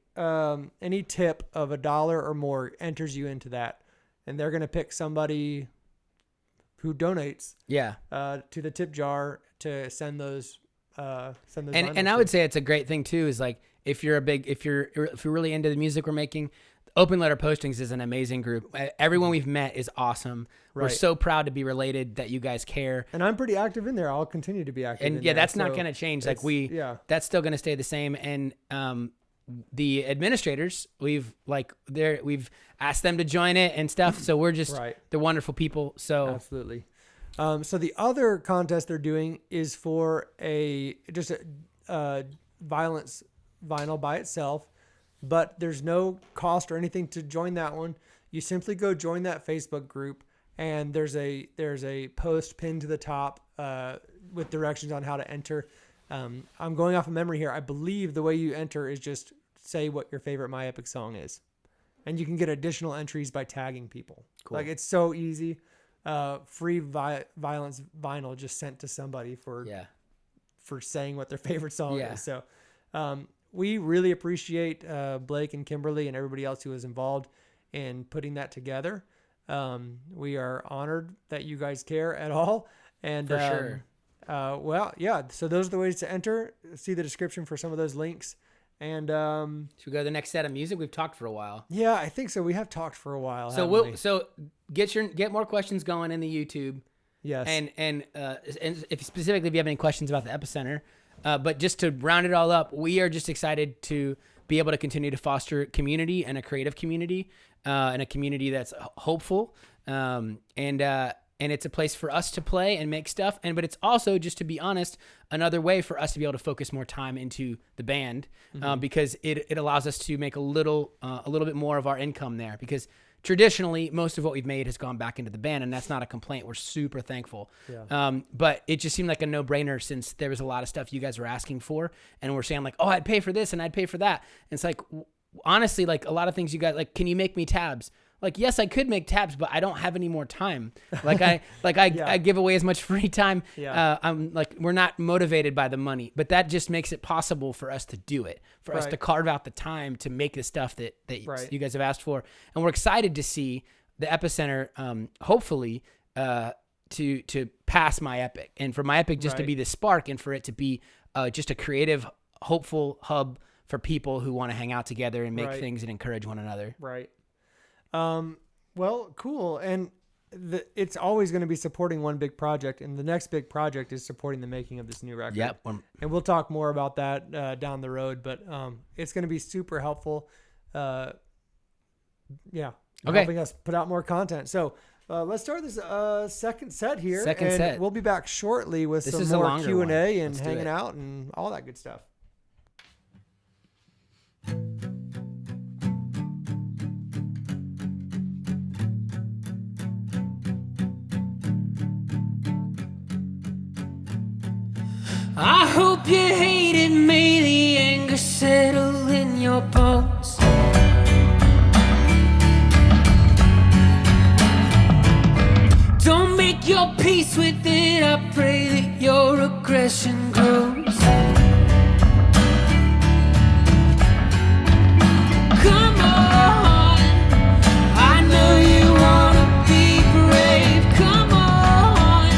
tip of $1 or more enters you into that. and they're gonna pick somebody who donates Yeah. to the tip jar to send those. And vinyls I to. would say it's a great thing too. Is like if you're really into the music we're making, Open Letter Postings is an amazing group. Everyone we've met is awesome. We're Right. so proud to be related, that you guys care. And I'm pretty active in there. I'll continue to be active. And in yeah, there, that's not so going to change. Like yeah. that's still going to stay the same. And the administrators, we've asked them to join it and stuff. So we're just Right. they're wonderful people. So Absolutely. So the other contest they're doing is for a violence vinyl by itself, but there's no cost or anything to join that one. You simply go join that Facebook group, and there's a post pinned to the top with directions on how to enter. I'm going off of memory here. I believe the way you enter is just say what your favorite My Epic song is, and you can get additional entries by tagging people. Cool. Like, it's so easy. Free violence vinyl just sent to somebody for saying what their favorite song is. So we really appreciate Blake and Kimberly and everybody else who was involved in putting that together. We are honored that you guys care at all. And For sure. So those are the ways to enter. See the description for some of those links. And should we go to the next set of music? We've talked for a while. yeah, I think so. We have talked for a while. So get more questions going in the YouTube. Yes. And if specifically if you have any questions about the Epicenter, but just to round it all up, we are just excited to be able to continue to foster community and a creative community, and a community that's hopeful, and it's a place for us to play and make stuff. But it's also, just to be honest, another way for us to be able to focus more time into the band, because it allows us to make a little bit more of our income there, because traditionally most of what we've made has gone back into the band, and that's not a complaint. We're super thankful. Yeah. But it just seemed like a no-brainer, since there was a lot of stuff you guys were asking for, and we're saying like, oh, I'd pay for this and I'd pay for that. And it's like, honestly, like a lot of things you guys like, can you make me tabs? Like, yes, I could make tabs, but I don't have any more time. I give away as much free time. Yeah. I'm like, we're not motivated by the money, but that just makes it possible for us to do it, for us to carve out the time to make the stuff that you guys have asked for. And we're excited to see the Epicenter, hopefully, to pass My Epic, and for My Epic just to be the spark, and for it to be just a creative, hopeful hub for people who want to hang out together and make things and encourage one another. Right. Well, cool. And it's always going to be supporting one big project, and the next big project is supporting the making of this new record. Yep. And we'll talk more about that down the road, but it's going to be super helpful. Helping us put out more content. So let's start this second set here. Second set. We'll be back shortly with This some is a more longer Q&A one. and Let's do hanging it. out and all that good stuff. I hope you hate it, may the anger settle in your bones. Don't make your peace with it, I pray that your aggression grows. Come on, I know you wanna be brave. Come on,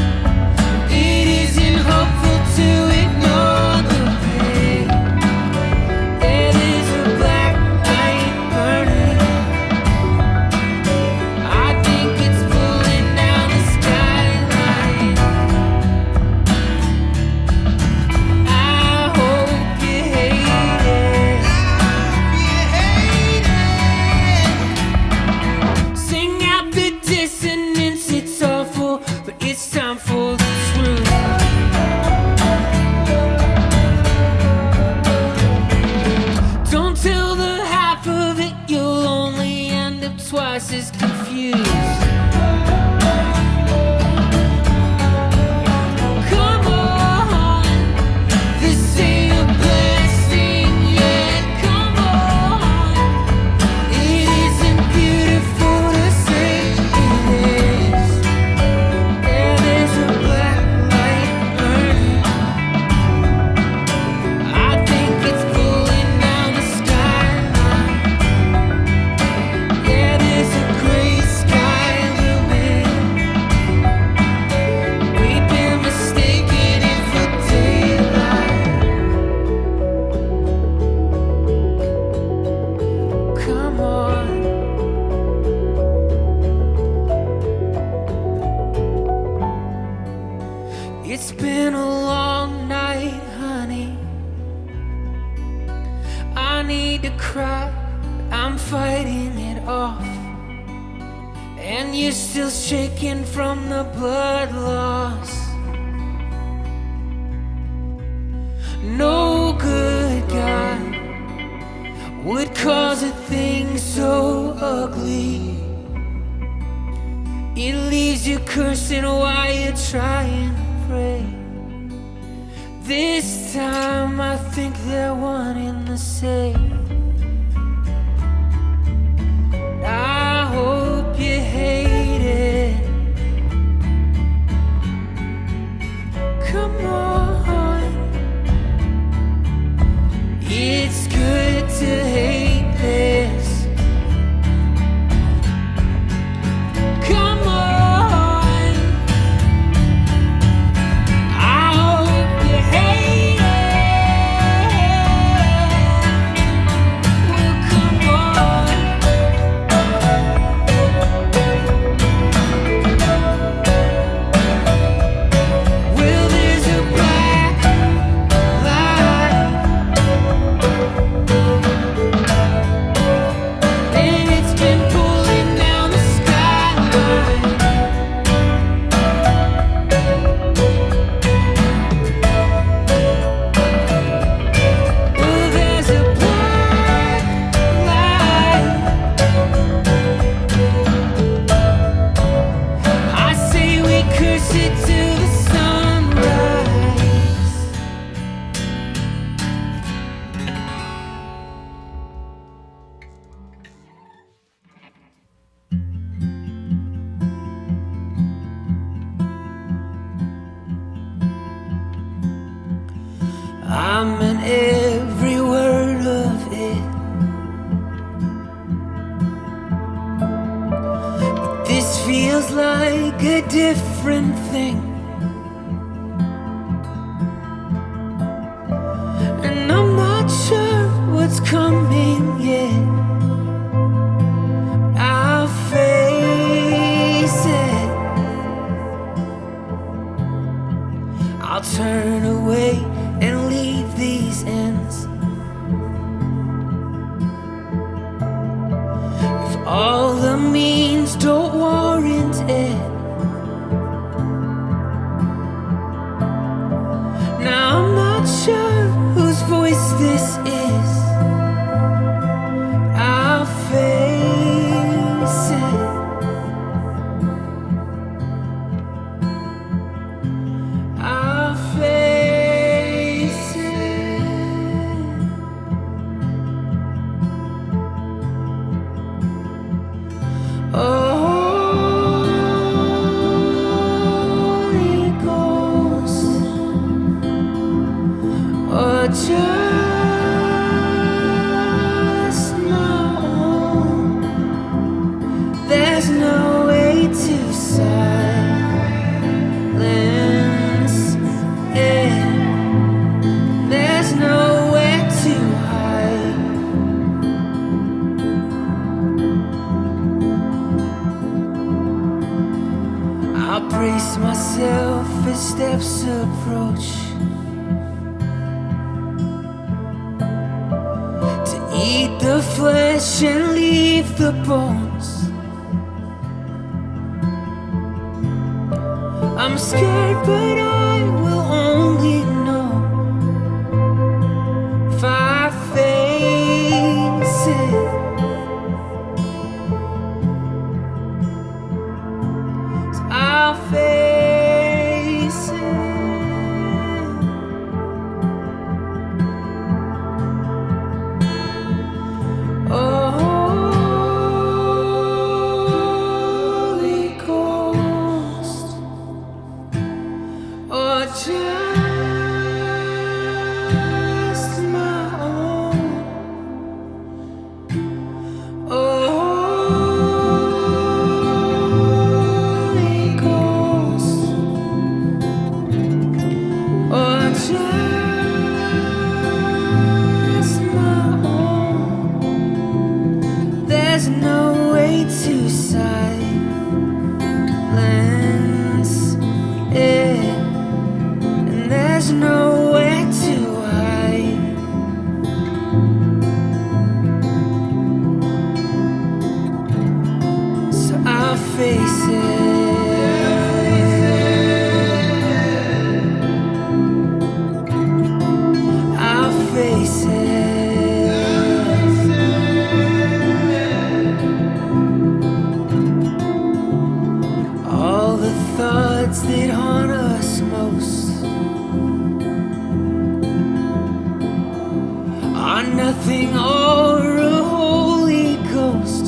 it isn't hopeful to ignore the pain. There is a black light burning. I think it's pulling down the skyline. I hope you hate it. Sing out the dissonance, it's awful, but it's time for the truth. Don't tell the half of it, you'll only end up twice as confused. Come on, this ain't a blessing yet. Come on, it isn't beautiful to say it is. Yeah, there's a black light burning. I think it's pulling down the skyline. Yeah, there's a gray sky need to cry, I'm fighting it off. And you're still shaking from the blood loss. No good God would cause a thing so ugly. It leaves you cursing while you're trying to pray. This time I think they're one in the same. I hope you hate it. Come on, it's good to hate this. Come on, I hope you hate it. Well, come on. Well, there's a black light, and it's been pulling down the skyline. Well, there's a black light. I say we curse it till the sunrise. I meant every word of it. But this feels like a different thing. And I'm not sure what's coming yet. I'll face it. I'll turn away and leave these ends. If all the means don't warrant it. Now I'm not sure whose voice this is. I'll face it. I'll face it. Holy Ghost, or just know there's no way to silence it. There's nowhere to hide. I'll brace myself as steps approach to eat the flesh and leave the bones. I'm scared, but I will only know if I face it. So I'll face it. Holy Ghost, nothing or a Holy Ghost.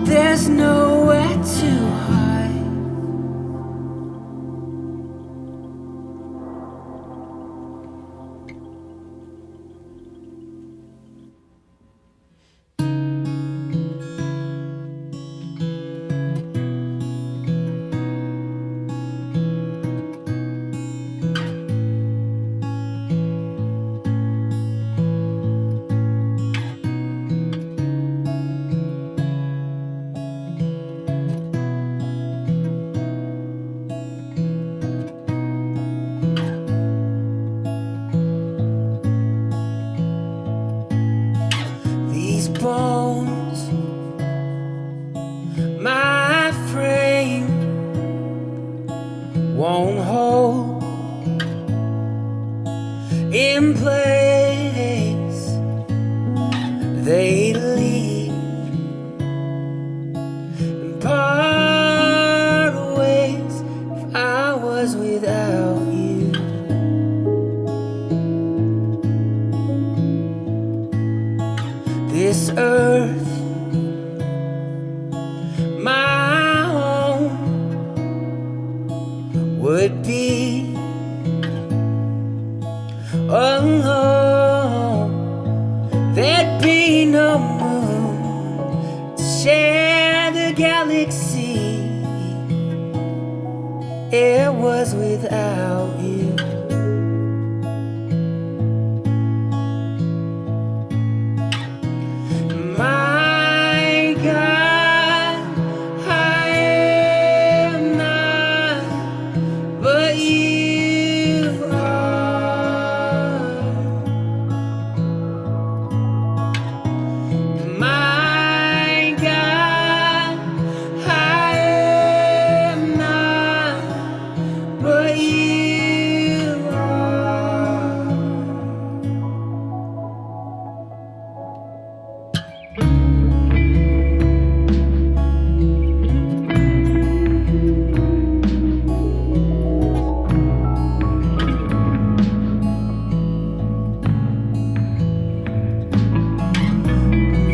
There's nowhere to hide. These bones, my frame, won't hold in place. They leave and part ways. If I was without you, this earth, my home, would be alone. There'd be no moon to share the galaxy. It was without you. My God, I am not, but you are. My God, I am not, but you are.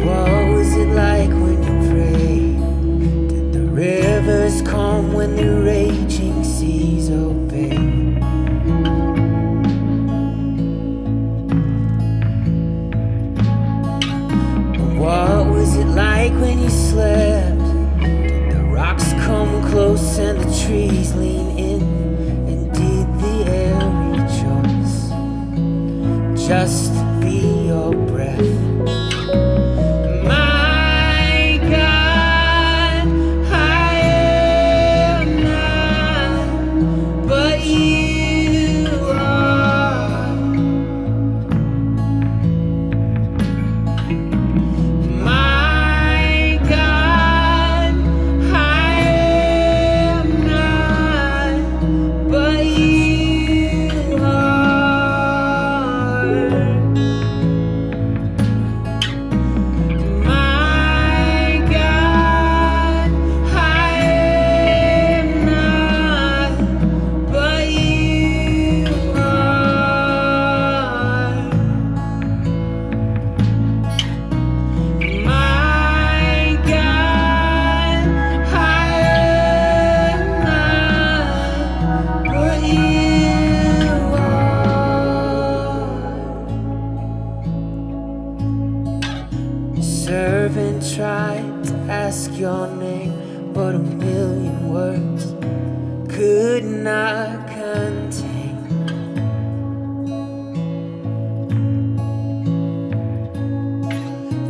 What was it like when you prayed? Did the rivers calm when the raging seas obey? What was it like when you slept? Did the rocks come close and the trees lean in? And did the air rejoice just to be your breath? My God, I am not, but you are. My God, I am not, but you are. My God, I am not, but you are. My God, I am not, but you are. Servant tried to ask your name, but a million words could not contain.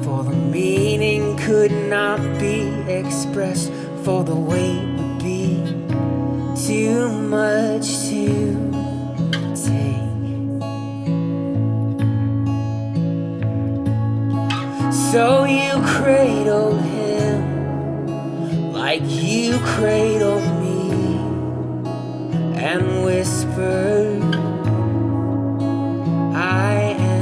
For the meaning could not be expressed, for the weight would be too much to take. So you cradled him like you cradled me, and whispered, I am.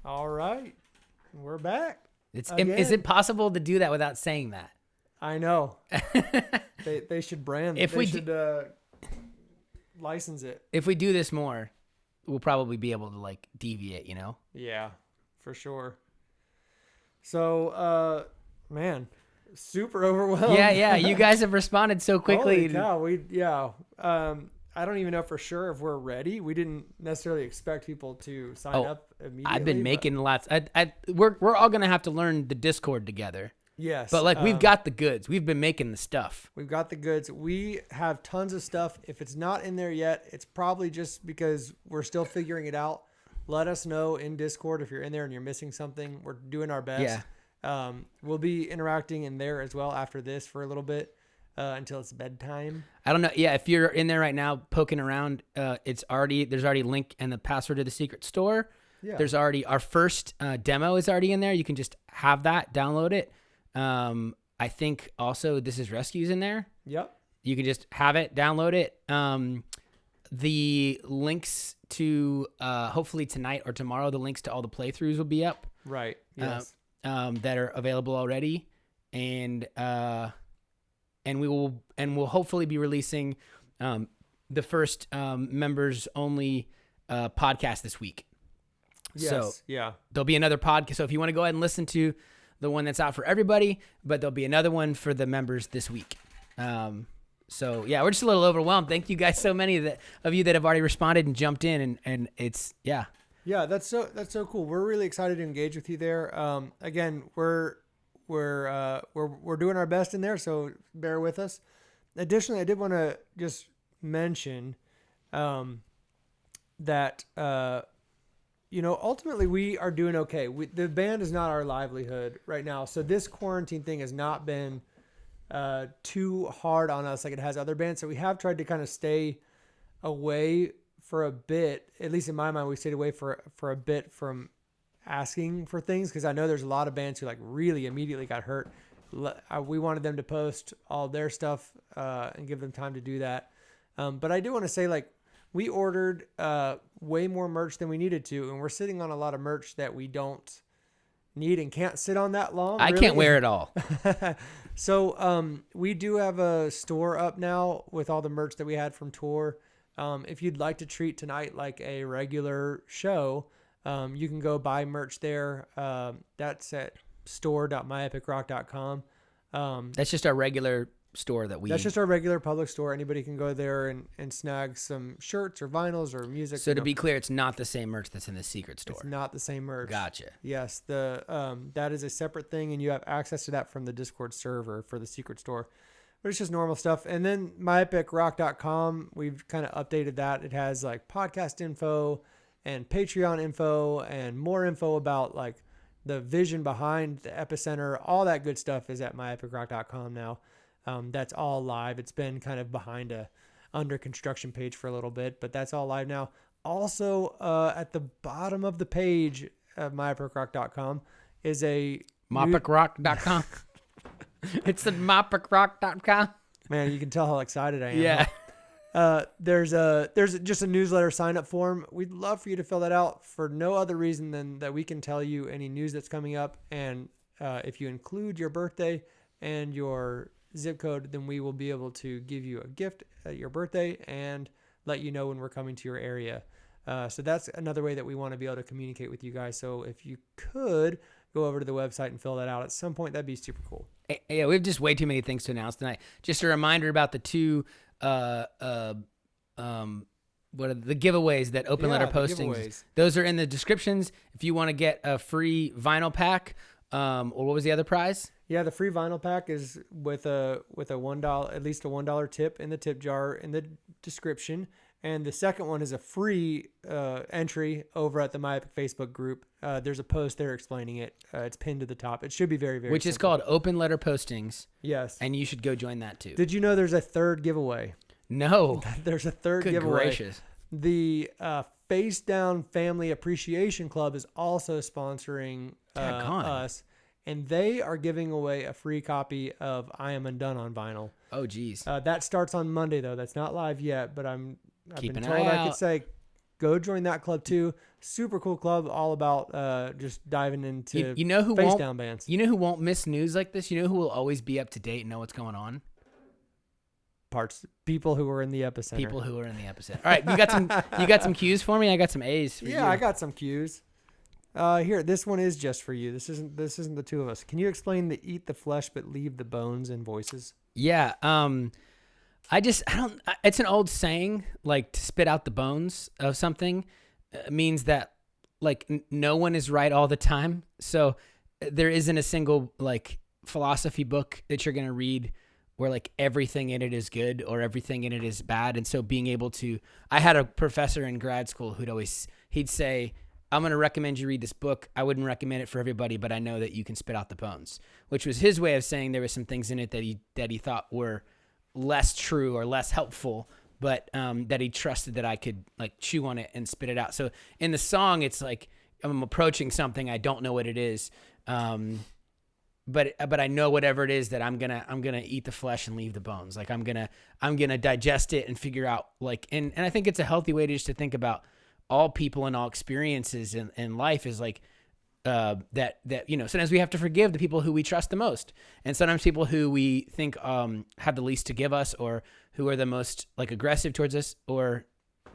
All right. We're back. Is Again. it possible to do that without saying that? I know. They should brand. If they we should license it. If we do this more, we'll probably be able to like deviate, you know? Yeah, for sure. So, man, super overwhelmed. Yeah. You guys have responded so quickly. Holy cow, I don't even know for sure if we're ready. We didn't necessarily expect people to sign up immediately. I've been making lots. We're all gonna have to learn the Discord together. Yes, But like we've got the goods. We've been making the stuff. We've got the goods. We have tons of stuff. If it's not in there yet, it's probably just because we're still figuring it out. Let us know in Discord if you're in there and you're missing something. We're doing our best. Yeah. We'll be interacting in there as well after this for a little bit until it's bedtime. I don't know. Yeah, if you're in there right now poking around, there's already a link and the password to the secret store. Yeah. There's already our first demo is already in there. You can just have that, download it. I think also This Is Rescues in there. Yep. You can just have it, download it. The links to hopefully tonight or tomorrow, the links to all the playthroughs will be up. Right. Yes. That are available already, and we'll hopefully be releasing the first members only podcast this week. Yes. So yeah. there'll be another podcast. So if you want to go ahead and listen to the one that's out for everybody, but there'll be another one for the members this week. So yeah, we're just a little overwhelmed. Thank you guys, so many of you that have already responded and jumped in, and it's yeah. Yeah, that's so cool. We're really excited to engage with you there. Again, we're doing our best in there, so bear with us. Additionally, I did want to just mention that ultimately we are doing okay. The band is not our livelihood right now, so this quarantine thing has not been too hard on us like it has other bands. So we have tried to kind of stay away for a bit. At least in my mind, we stayed away for a bit from asking for things, because I know there's a lot of bands who like really immediately got hurt. We wanted them to post all their stuff and give them time to do that. But I do want to say, like, we ordered way more merch than we needed to, and we're sitting on a lot of merch that we don't need and can't sit on that long. I can't wear it all. So we do have a store up now with all the merch that we had from tour. If you'd like to treat tonight like a regular show, you can go buy merch there. That's at store.myepicrock.com. That's just our regular store That's just our regular public store. Anybody can go there and snag some shirts or vinyls or music. So to be clear, it's not the same merch that's in the secret store. It's not the same merch. Gotcha. Yes, that is a separate thing, and you have access to that from the Discord server for the secret store. But it's just normal stuff. And then myepicrock.com, we've kind of updated that. It has like podcast info and Patreon info and more info about like the vision behind the Epicenter. All that good stuff is at myepicrock.com now. That's all live. It's been kind of behind a under construction page for a little bit, but that's all live now. Also, at the bottom of the page of myepicrock.com is a Mopicrock.com. It's at mopicrock.com. Man, you can tell how excited I am. Yeah. Huh? There's just a newsletter sign up form. We'd love for you to fill that out for no other reason than that we can tell you any news that's coming up. And if you include your birthday and your zip code, then we will be able to give you a gift at your birthday and let you know when we're coming to your area. So that's another way that we want to be able to communicate with you guys. So if you could go over to the website and fill that out at some point, that'd be super cool. Yeah, we have just way too many things to announce tonight. Just a reminder about the two what are the giveaways that open letter postings. Giveaways. Those are in the descriptions. If you want to get a free vinyl pack, or what was the other prize? Yeah, the free vinyl pack is with a $1, at least a $1 tip in the tip jar in the description. And the second one is a free entry over at the My Epic Facebook group. There's a post there explaining it. It's pinned to the top. It should be very, very Which is called Open Letter Postings. Yes. And you should go join that too. Did you know there's a third giveaway? No. There's a third Good giveaway. gracious. The Face Down Family Appreciation Club is also sponsoring us. And they are giving away a free copy of I Am Undone on vinyl. Oh, geez. That starts on Monday, though. That's not live yet, but I've Keep been an told eye I could out. say go join that club too. Super cool club, all about just diving into You know who face won't down bands. You know who won't miss news like this? You know who will always be up to date and know what's going on? People who are in the epicenter. People who are in the epicenter. All right, you got some cues for me? I got some A's for you. Yeah, I got some cues. Here, this one is just for you. This isn't the two of us. Can you explain the eat the flesh but leave the bones in voices? Yeah, it's an old saying, like to spit out the bones of something means that like no one is right all the time. So there isn't a single like philosophy book that you're going to read where like everything in it is good or everything in it is bad. And so being able to, I had a professor in grad school he'd say, I'm going to recommend you read this book. I wouldn't recommend it for everybody, but I know that you can spit out the bones, which was his way of saying there was some things in it that he thought were less true or less helpful, but that he trusted that I could like chew on it and spit it out. So in the song, it's like I'm approaching something, I don't know what it is, but I know whatever it is that I'm gonna eat the flesh and leave the bones. Like I'm gonna digest it and figure out like and I think it's a healthy way to just to think about all people and all experiences in life is like that sometimes we have to forgive the people who we trust the most, and sometimes people who we think have the least to give us or who are the most like aggressive towards us or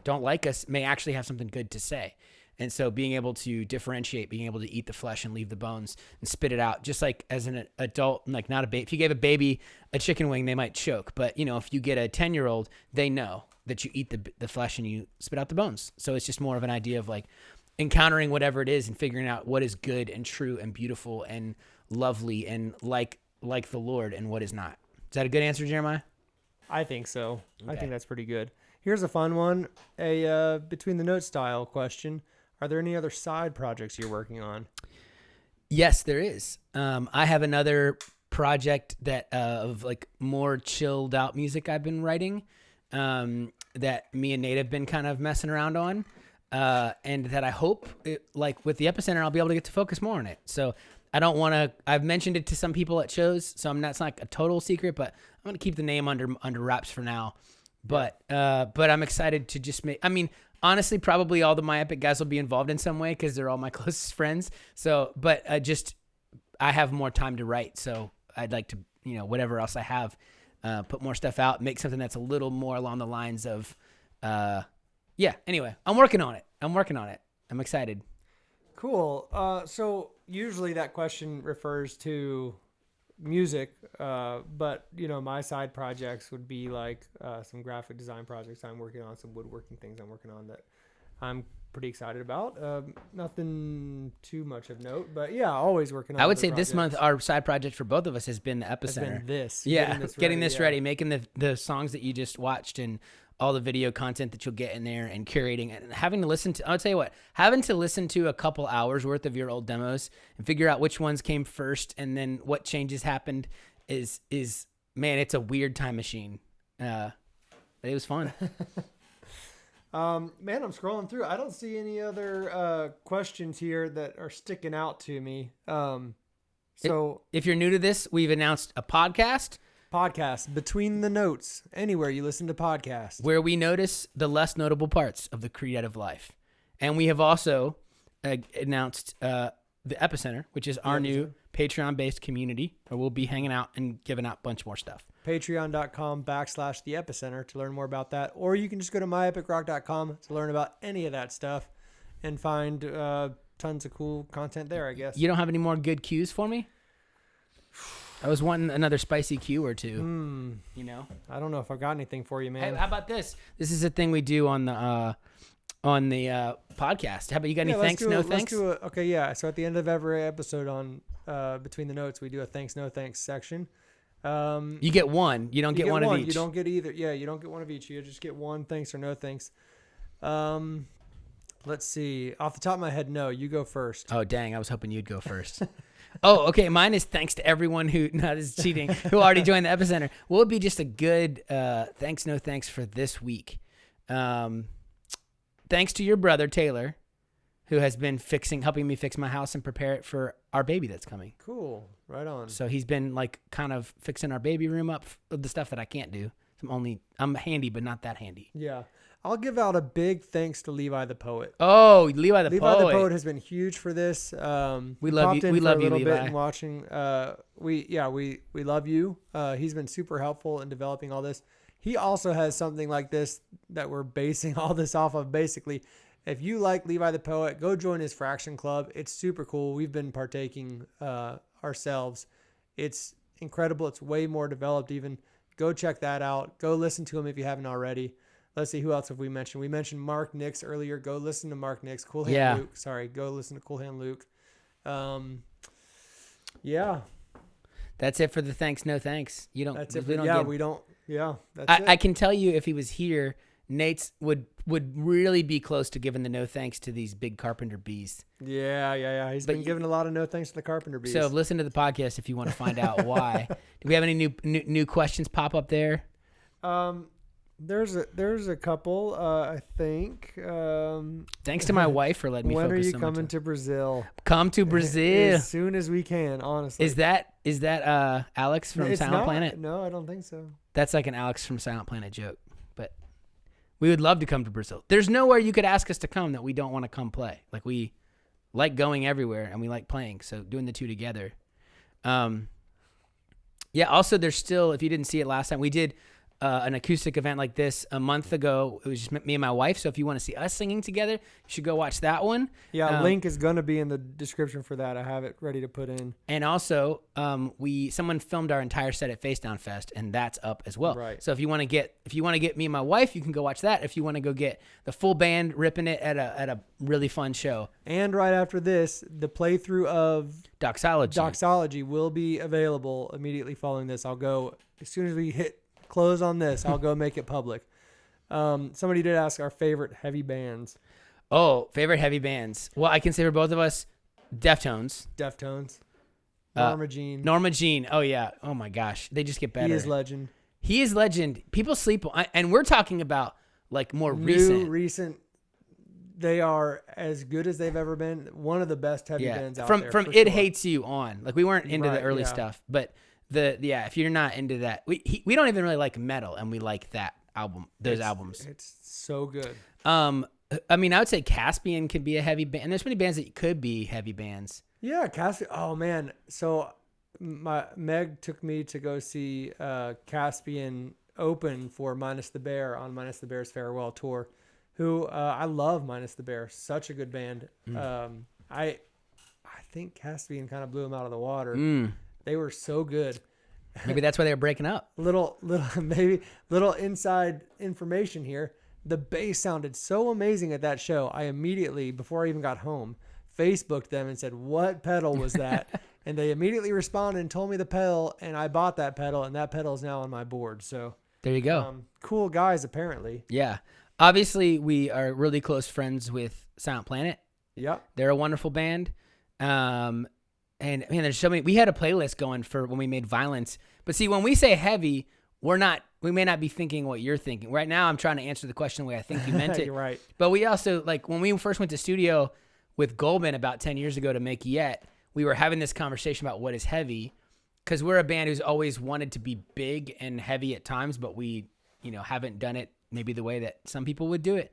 don't like us may actually have something good to say. And so being able to differentiate, being able to eat the flesh and leave the bones and spit it out, just like as an adult, like not a baby. If you gave a baby a chicken wing, they might choke. But, if you get a 10-year-old, they know that you eat the flesh and you spit out the bones. So it's just more of an idea of like encountering whatever it is and figuring out what is good and true and beautiful and lovely and like the Lord and what is not. Is that a good answer, Jeremiah? I think so. Okay. I think that's pretty good. Here's a fun one, a between the notes style question. Are there any other side projects you're working on? Yes, there is. I have another project that of like more chilled out music I've been writing that me and Nate have been kind of messing around on, and that I hope like with the Epicenter I'll be able to get to focus more on it. So I don't want to. I've mentioned it to some people at shows, so it's not like a total secret, but I'm gonna keep the name under wraps for now. But I'm excited to just make. I mean, honestly, probably all the My Epic guys will be involved in some way because they're all my closest friends. So, but I have more time to write, so I'd like to, whatever else I have, put more stuff out, make something that's a little more along the lines of, Anyway, I'm working on it. I'm excited. Cool. So usually that question refers to music, but my side projects would be like some graphic design projects I'm working on, some woodworking things I'm working on that I'm pretty excited about. Nothing too much of note, but yeah, always working on. I would say projects. this month our side project for both of us has been the Epicenter. Getting this ready, making the songs that you just watched and all the video content that you'll get in there and curating and having to listen to, I'll tell you what, having to listen to a couple hours worth of your old demos and figure out which ones came first and then what changes happened is man, it's a weird time machine. But it was fun. Man, I'm scrolling through. I don't see any other questions here that are sticking out to me. So if you're new to this, we've announced a podcast Between the Notes, anywhere you listen to podcasts, where we notice the less notable parts of the creative life. And we have also announced the Epicenter, which is our new Patreon-based community where we'll be hanging out and giving out a bunch more stuff. Patreon.com/the Epicenter to learn more about that. Or you can just go to myepicrock.com to learn about any of that stuff and find tons of cool content there, I guess. You don't have any more good cues for me? I was wanting another spicy cue or two. I don't know if I've got anything for you, man. Hey, how about this? This is a thing we do on the podcast. How about you got any thanks, no thanks? Okay, yeah. So at the end of every episode on Between the Notes, we do a thanks, no thanks section. You get one. You don't get one of each. You don't get either. Yeah, you don't get one of each. You just get one thanks or no thanks. Let's see. Off the top of my head, no. You go first. Oh, dang. I was hoping you'd go first. Oh, okay. Mine is thanks to everyone who, no, this is cheating, who already joined the Epicenter. What would be just a good thanks, no thanks for this week? Thanks to your brother, Taylor, who has been helping me fix my house and prepare it for our baby that's coming. Cool. Right on. So he's been like kind of fixing our baby room up, the stuff that I can't do. I'm handy, but not that handy. Yeah. I'll give out a big thanks to Levi the Poet. Oh, Levi the Levi Poet. the Poet has been huge for this. We love popped you. in We for love a you, little bit Levi. and watching. We love you. He's been super helpful in developing all this. He also has something like this that we're basing all this off of. Basically, if you like Levi the Poet, go join his Fraction Club. It's super cool. We've been partaking ourselves. It's incredible. It's way more developed even. Go check that out. Go listen to him if you haven't already. Let's see, who else have we mentioned? We mentioned Mark Nix earlier. Go listen to Mark Nix. Cool Hand Yeah. Luke. Sorry, go listen to Cool Hand Luke. Yeah. That's it for the thanks. No thanks. You don't. That's it. We don't Yeah, get, we don't. Yeah, that's it. I can tell you if he was here, Nate's would really be close to giving the no thanks to these big carpenter bees. Yeah. He's But been giving a lot of no thanks to the Carpenter Bees. So listen to the podcast if you want to find out why. Do we have any new questions pop up there? There's a couple. I think. Thanks to my wife for letting me When focus are you so coming much. to Brazil? Come to Brazil. As soon as we can, honestly. Is that Alex from It's Silent not. Planet? No, I don't think so. That's like an Alex from Silent Planet joke. But we would love to come to Brazil. There's nowhere you could ask us to come that we don't want to come play. Like we like going everywhere and we like playing. So doing the two together. Yeah. Also, there's still, if you didn't see it last time, we did an acoustic event like this a month ago. It was just me and my wife. So if you want to see us singing together, you should go watch that one. Yeah, link is gonna be in the description for that. I have it ready to put in. And also, someone filmed our entire set at Face Down Fest, and that's up as well. Right. So if you want to get me and my wife, you can go watch that. If you want to go get the full band ripping it at a really fun show. And right after this, the playthrough of Doxology. will be available immediately following this. I'll go as soon as we hit close on this. I'll go make it public. Somebody did ask our favorite heavy bands. Oh, favorite heavy bands. Well, I can say for both of us, Deftones. Norma Jean. Norma Jean. Oh yeah. Oh my gosh, they just get better. He is legend. He is legend. People sleep on, and we're talking about like more recent. They are as good as they've ever been. One of the best heavy bands out there. From for It sure. Hates You on. Like we weren't into the early stuff, but if you're not into that, we don't even really like metal, and we like that album. Albums. It's so good. I mean, I would say Caspian could be a heavy band, and there's many bands that could be heavy bands. Yeah, Caspian. Oh man, so Meg took me to go see Caspian open for Minus the Bear on Minus the Bear's farewell tour. Who I love Minus the Bear, such a good band. I think Caspian kind of blew them out of the water. They were so good. Maybe that's why they were breaking up. Little inside information here. The bass sounded so amazing at that show. I immediately, before I even got home, Facebooked them and said, "What pedal was that?" And they immediately responded and told me the pedal, and I bought that pedal, and that pedal is now on my board. So there you go. Cool guys, apparently. Yeah. Obviously, we are really close friends with Silent Planet. Yep. They're a wonderful band. And man, there's so many. We had a playlist going for when we made Violence. But see, when we say heavy, we may not be thinking what you're thinking. Right now, I'm trying to answer the question the way I think you meant it. You're right. But we also, like, when we first went to studio with Goldman about 10 years ago to make Yet, we were having this conversation about what is heavy. Because we're a band who's always wanted to be big and heavy at times, but we, haven't done it maybe the way that some people would do it.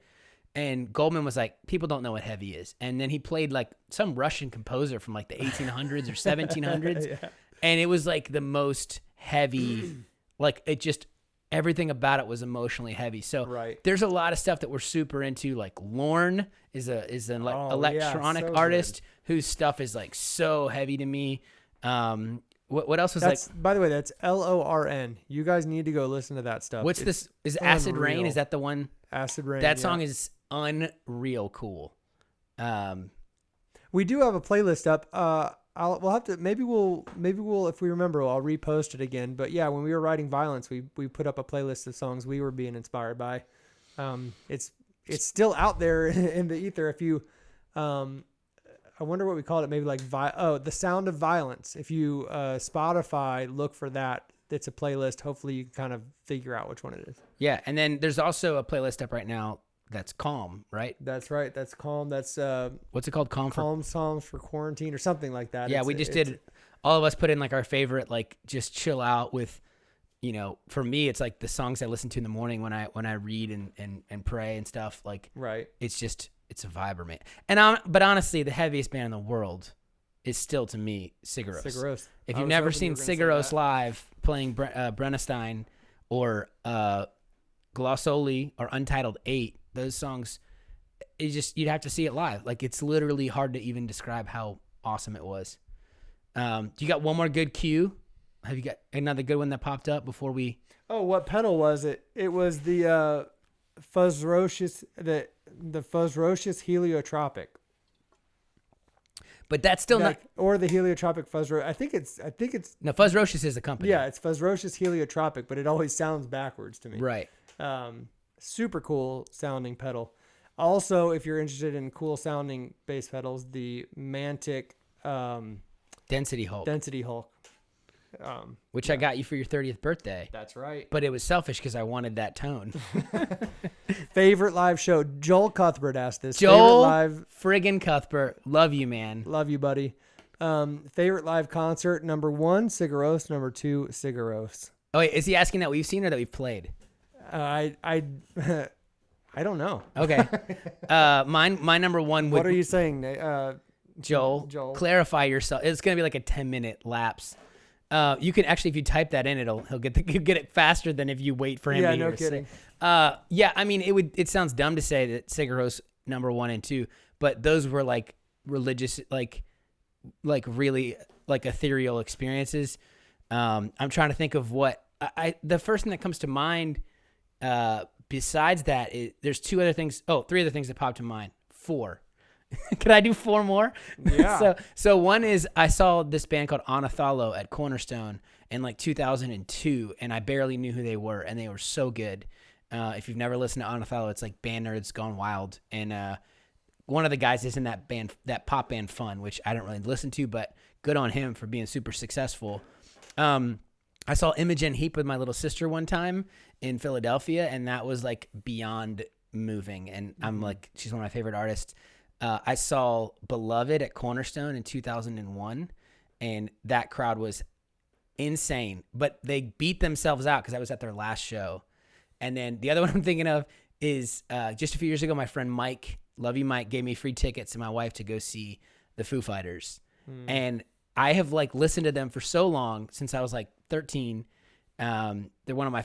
And Goldman was like, people don't know what heavy is. And then he played like some Russian composer from like the 1800s or 1700s. Yeah. And it was like the most heavy, like it just, everything about it was emotionally heavy. So there's a lot of stuff that we're super into. Like Lorne is an electronic artist whose stuff is like so heavy to me. What else was By the way, that's LORN. You guys need to go listen to that stuff. What's this? Is Acid Rain? Is that the one? Acid Rain. That song is unreal cool. We do have a playlist up. We'll have to maybe we'll if we remember, I'll repost it again. But yeah, when we were writing Violence, we put up a playlist of songs we were being inspired by. It's still out there in the ether. If you I wonder what we called it. Maybe like The Sound of Violence. If you Spotify, look for that. It's a playlist. Hopefully you can kind of figure out which one it is. Yeah, and then there's also a playlist up right now that's Calm, right? That's right. That's Calm. That's what's it called? Calm Songs for Quarantine or something like that. Yeah, we just did. All of us put in like our favorite, like just chill out with, for me, it's like the songs I listen to in the morning when I read and pray and stuff. Like, Right. it's a vibe, man. But honestly, the heaviest band in the world is still, to me, Sigur Rós. Sigur Rós. If I you've was never hoping you seen were gonna say Sigur Rós that. live playing Brennestein or Glossoli or Untitled 8, those songs, you'd have to see it live. Like, it's literally hard to even describe how awesome it was. You got one more good cue? Have you got another good one that popped up before we? Oh, what pedal was it? It was the Fuzzrocious, the Fuzzrocious Heliotropic. But that's still not. Or the Heliotropic Fuzzrocious. I think it's. No, Fuzzrocious is the company. Yeah, it's Fuzzrocious Heliotropic, but it always sounds backwards to me. Right. Super cool sounding pedal. Also, if you're interested in cool sounding bass pedals, the Mantic Density Hulk. Density Hulk. Which I got you for your 30th birthday. That's right. But it was selfish because I wanted that tone. Favorite live show? Joel Cuthbert asked this. Joel Favorite live. friggin' Cuthbert. Love you, man. Love you, buddy. Favorite live concert? Number 1, Sigur Rós. Number 2, Sigur Rós. Oh, wait, is he asking that we've seen or that we've played? I don't know. Okay. My number one would. What are you saying, Nate? Joel, clarify yourself. It's gonna be like a 10-minute lapse. You can actually, if you type that in, he'll get it faster than if you wait for him. Yeah, to no hear kidding. Yeah, I mean, it sounds dumb to say that Sigur Rós number 1 and 2, but those were like religious, like really like ethereal experiences. I'm trying to think of what the first thing that comes to mind. Besides that, there's 3 other things that popped to mind. 4. Could I do 4 more? Yeah. So one is I saw this band called Onathalo at Cornerstone in like 2002, and I barely knew who they were, and they were so good. If you've never listened to Onathalo, it's like band nerds gone wild. And one of the guys is in that band, that pop band Fun, which I don't really listen to, but good on him for being super successful. I saw Imogen Heap with my little sister one time in Philadelphia, and that was like beyond moving. And I'm like, she's one of my favorite artists. I saw Beloved at Cornerstone in 2001, and that crowd was insane. But they beat themselves out because I was at their last show. And then the other one I'm thinking of is just a few years ago, my friend Mike, love you Mike, gave me free tickets to my wife to go see the Foo Fighters. And I have like listened to them for so long, since I was like 13. They're one of my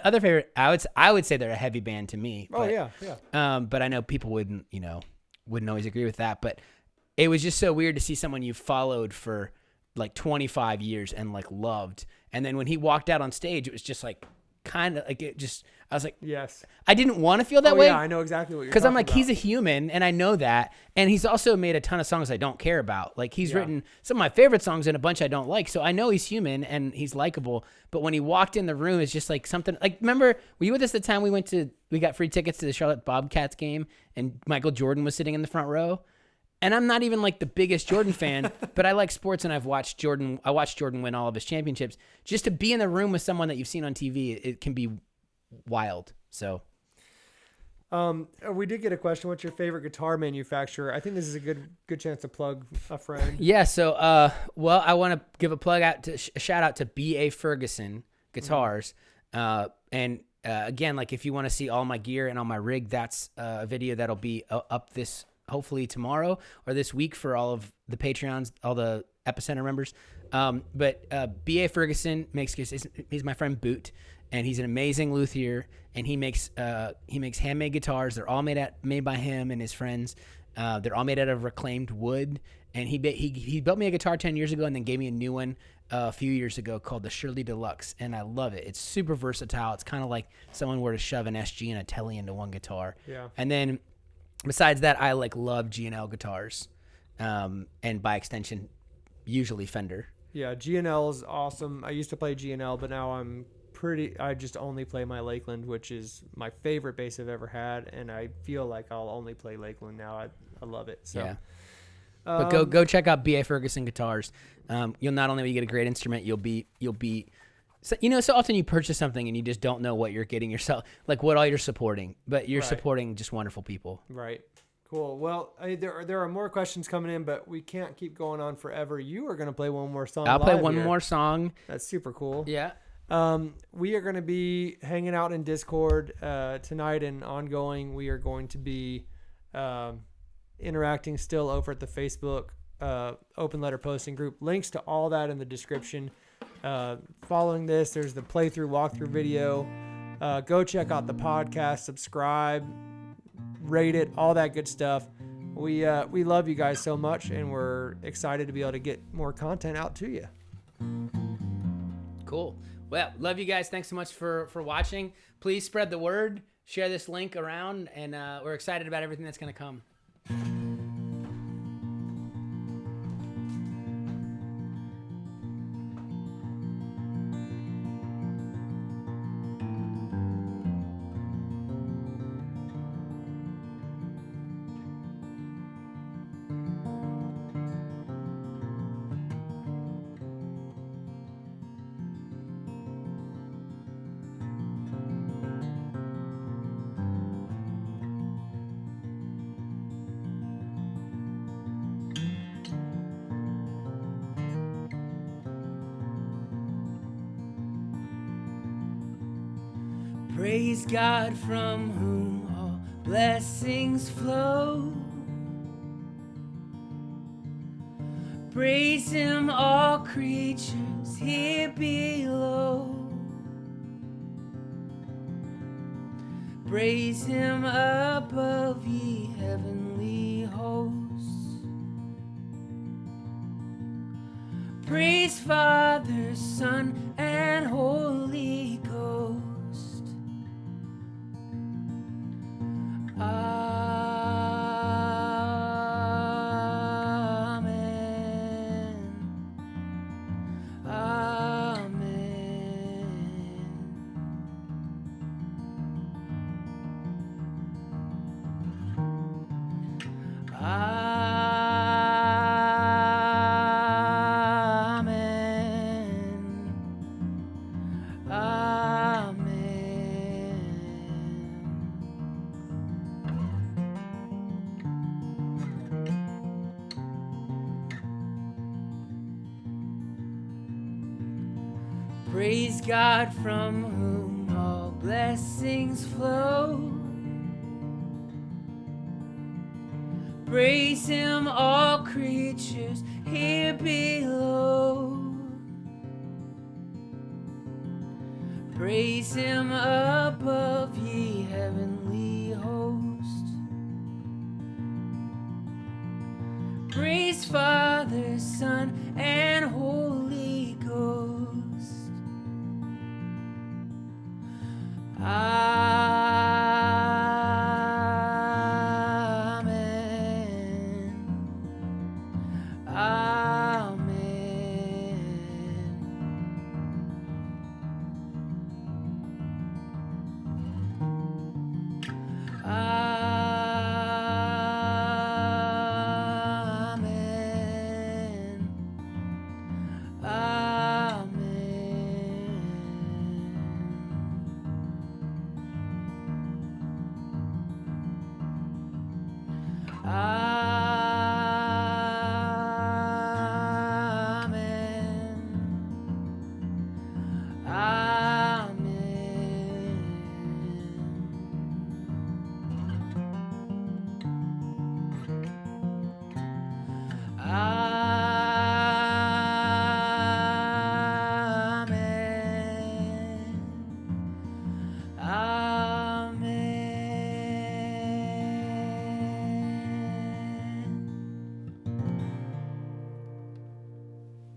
other favorite. I would say they're a heavy band to me. Oh, but, yeah. But I know people wouldn't always agree with that. But it was just so weird to see someone you followed for like 25 years and like loved. And then when he walked out on stage, it was just like kind of like I was like, Yes. I didn't want to feel that way. Yeah, I know exactly what you're Because I'm like, about. he's a human, and I know that. And he's also made a ton of songs I don't care about. Like, he's written some of my favorite songs and a bunch I don't like. So I know he's human and he's likable. But when he walked in the room, it's just like something. Like, remember, were you with us the time we got free tickets to the Charlotte Bobcats game, and Michael Jordan was sitting in the front row? And I'm not even like the biggest Jordan fan, but I like sports, and I watched Jordan win all of his championships. Just to be in the room with someone that you've seen on TV, it can be wild. So we did get a question. What's your favorite guitar manufacturer? I think this is a good chance to plug a friend. yeah, so well, I want to give a shout out to B.A. Ferguson Guitars. And again, like, if you want to see all my gear and all my rig, that's a video that'll be up this hopefully tomorrow or this week for all of the Patreons, all the Epicenter members. But B.A. Ferguson he's my friend Boot, and he's an amazing luthier, and he makes handmade guitars. They're all made by him and his friends. They're all made out of reclaimed wood, and he built me a guitar 10 years ago and then gave me a new one a few years ago called the Shirley Deluxe, and I love it. It's super versatile. It's kind of like someone were to shove an SG and a Tele into one guitar. Yeah. And then besides that, I love G&L guitars, and by extension, usually Fender. Yeah, G&L is awesome. I used to play G&L, but now I just only play my Lakeland, which is my favorite bass I've ever had, and I feel like I'll only play Lakeland now. I love it. So. Yeah. But go check out B.A. Ferguson Guitars. You'll not only get a great instrument, you'll be so often you purchase something and you just don't know what you're getting yourself, like what all you're supporting, but you're supporting just wonderful people. Right. Cool. Well, there are more questions coming in, but we can't keep going on forever. You are going to play one more song. I'll play live one here. more song. That's super cool. Yeah. We are going to be hanging out in Discord tonight and ongoing. We are going to be interacting still over at the Facebook open letter posting group. Links to all that in the description. Following this, there's the playthrough walkthrough video. Go check out the podcast, subscribe, rate it, all that good stuff. We love you guys so much, and we're excited to be able to get more content out to you. Cool. Well, love you guys. Thanks so much for watching. Please spread the word, share this link around, and we're excited about everything that's going to come. Praise God from whom all blessings flow. Praise Him, all creatures here below. Praise Him above, ye heavenly hosts. Praise Father, Son, and Holy Ghost. Amen. Amen. Amen. Praise God from whom all blessings flow. Praise Him, all creatures here below. Praise Him above, ye heavenly hosts. Praise Father, Son, and Holy Ghost. Amen.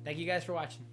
Thank you guys for watching.